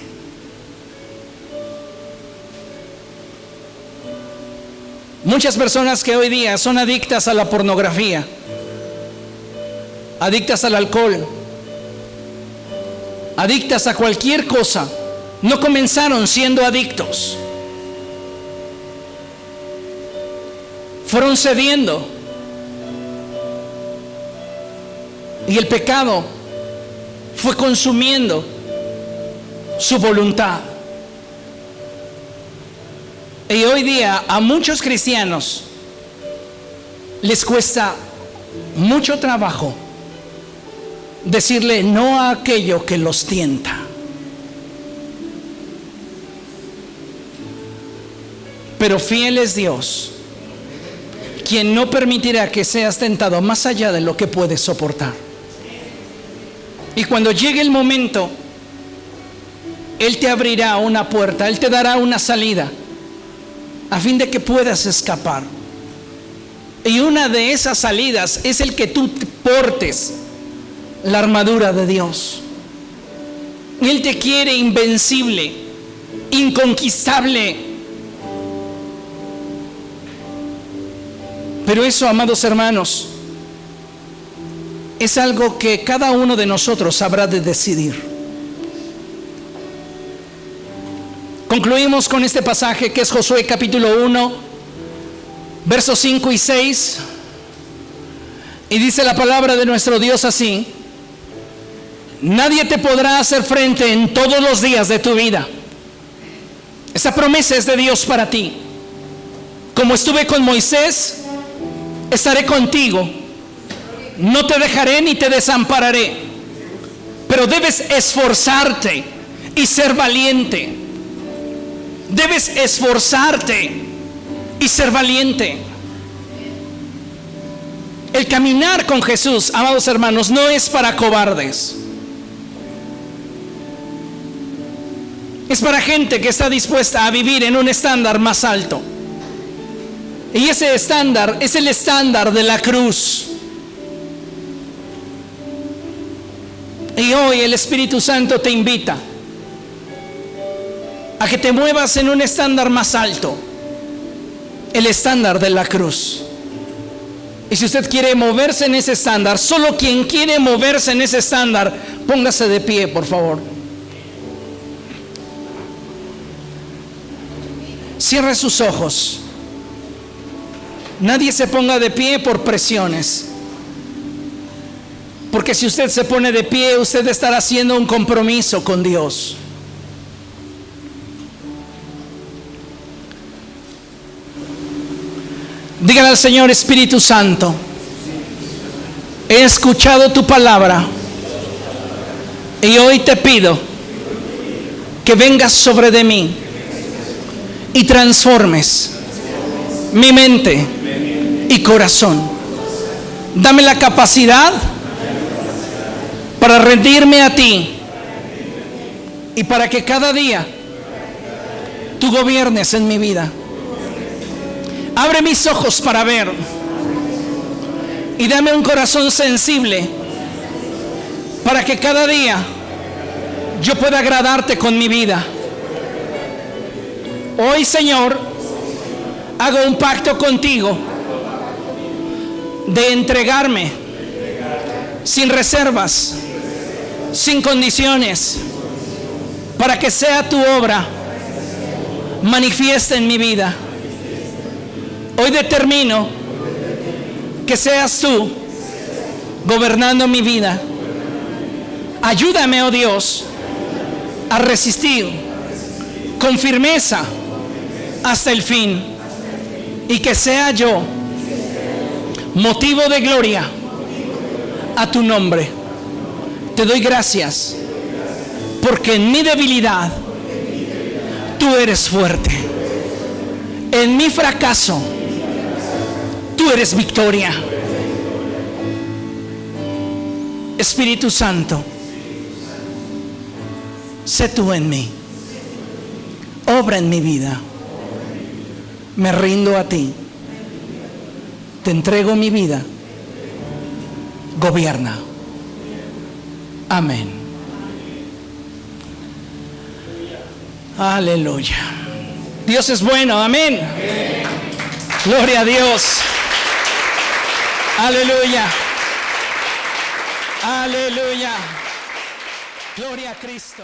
Speaker 1: Muchas personas que hoy día son adictas a la pornografía, adictas al alcohol, adictas a cualquier cosa, no comenzaron siendo adictos. Fueron cediendo. Y el pecado fue consumiendo su voluntad. Y hoy día a muchos cristianos les cuesta mucho trabajo decirle no a aquello que los tienta. Pero fiel es Dios, quien no permitirá que seas tentado más allá de lo que puedes soportar. Y cuando llegue el momento, Él te abrirá una puerta, Él te dará una salida, a fin de que puedas escapar. Y una de esas salidas es el que tú portes la armadura de Dios. Él te quiere invencible, inconquistable. Pero eso, amados hermanos, es algo que cada uno de nosotros habrá de decidir. Concluimos con este pasaje que es Josué capítulo 1, versos 5 y 6. Y dice la palabra de nuestro Dios así: nadie te podrá hacer frente en todos los días de tu vida. Esa promesa es de Dios para ti. Como estuve con Moisés, estaré contigo. No te dejaré ni te desampararé. Pero debes esforzarte y ser valiente. Debes esforzarte y ser valiente. El caminar con Jesús, amados hermanos, no es para cobardes. Es para gente que está dispuesta a vivir en un estándar más alto. Y ese estándar es el estándar de la cruz. Y hoy el Espíritu Santo te invita a que te muevas en un estándar más alto, el estándar de la cruz. Y si usted quiere moverse en ese estándar, solo quien quiere moverse en ese estándar, póngase de pie, por favor. Cierre sus ojos. Nadie se ponga de pie por presiones. Porque si usted se pone de pie, usted estará haciendo un compromiso con Dios. Dígale al Señor: Espíritu Santo, he escuchado tu palabra y hoy te pido que vengas sobre de mí y transformes mi mente y corazón. Dame la capacidad para rendirme a ti y para que cada día tú gobiernes en mi vida. Abre mis ojos para ver y dame un corazón sensible para que cada día yo pueda agradarte con mi vida. Hoy, Señor, hago un pacto contigo de entregarme sin reservas, sin condiciones, para que sea tu obra manifiesta en mi vida. Hoy determino que seas tú gobernando mi vida. Ayúdame, oh Dios, a resistir con firmeza hasta el fin, y que sea yo motivo de gloria a tu nombre. Te doy gracias porque en mi debilidad tú eres fuerte. En mi fracaso tú eres victoria. Espíritu Santo, sé tú en mí. Obra en mi vida. Me rindo a ti. Te entrego mi vida. Gobierna. Amén. Aleluya. Dios es bueno. Amén. Gloria a Dios. Aleluya. Aleluya. Gloria a Cristo.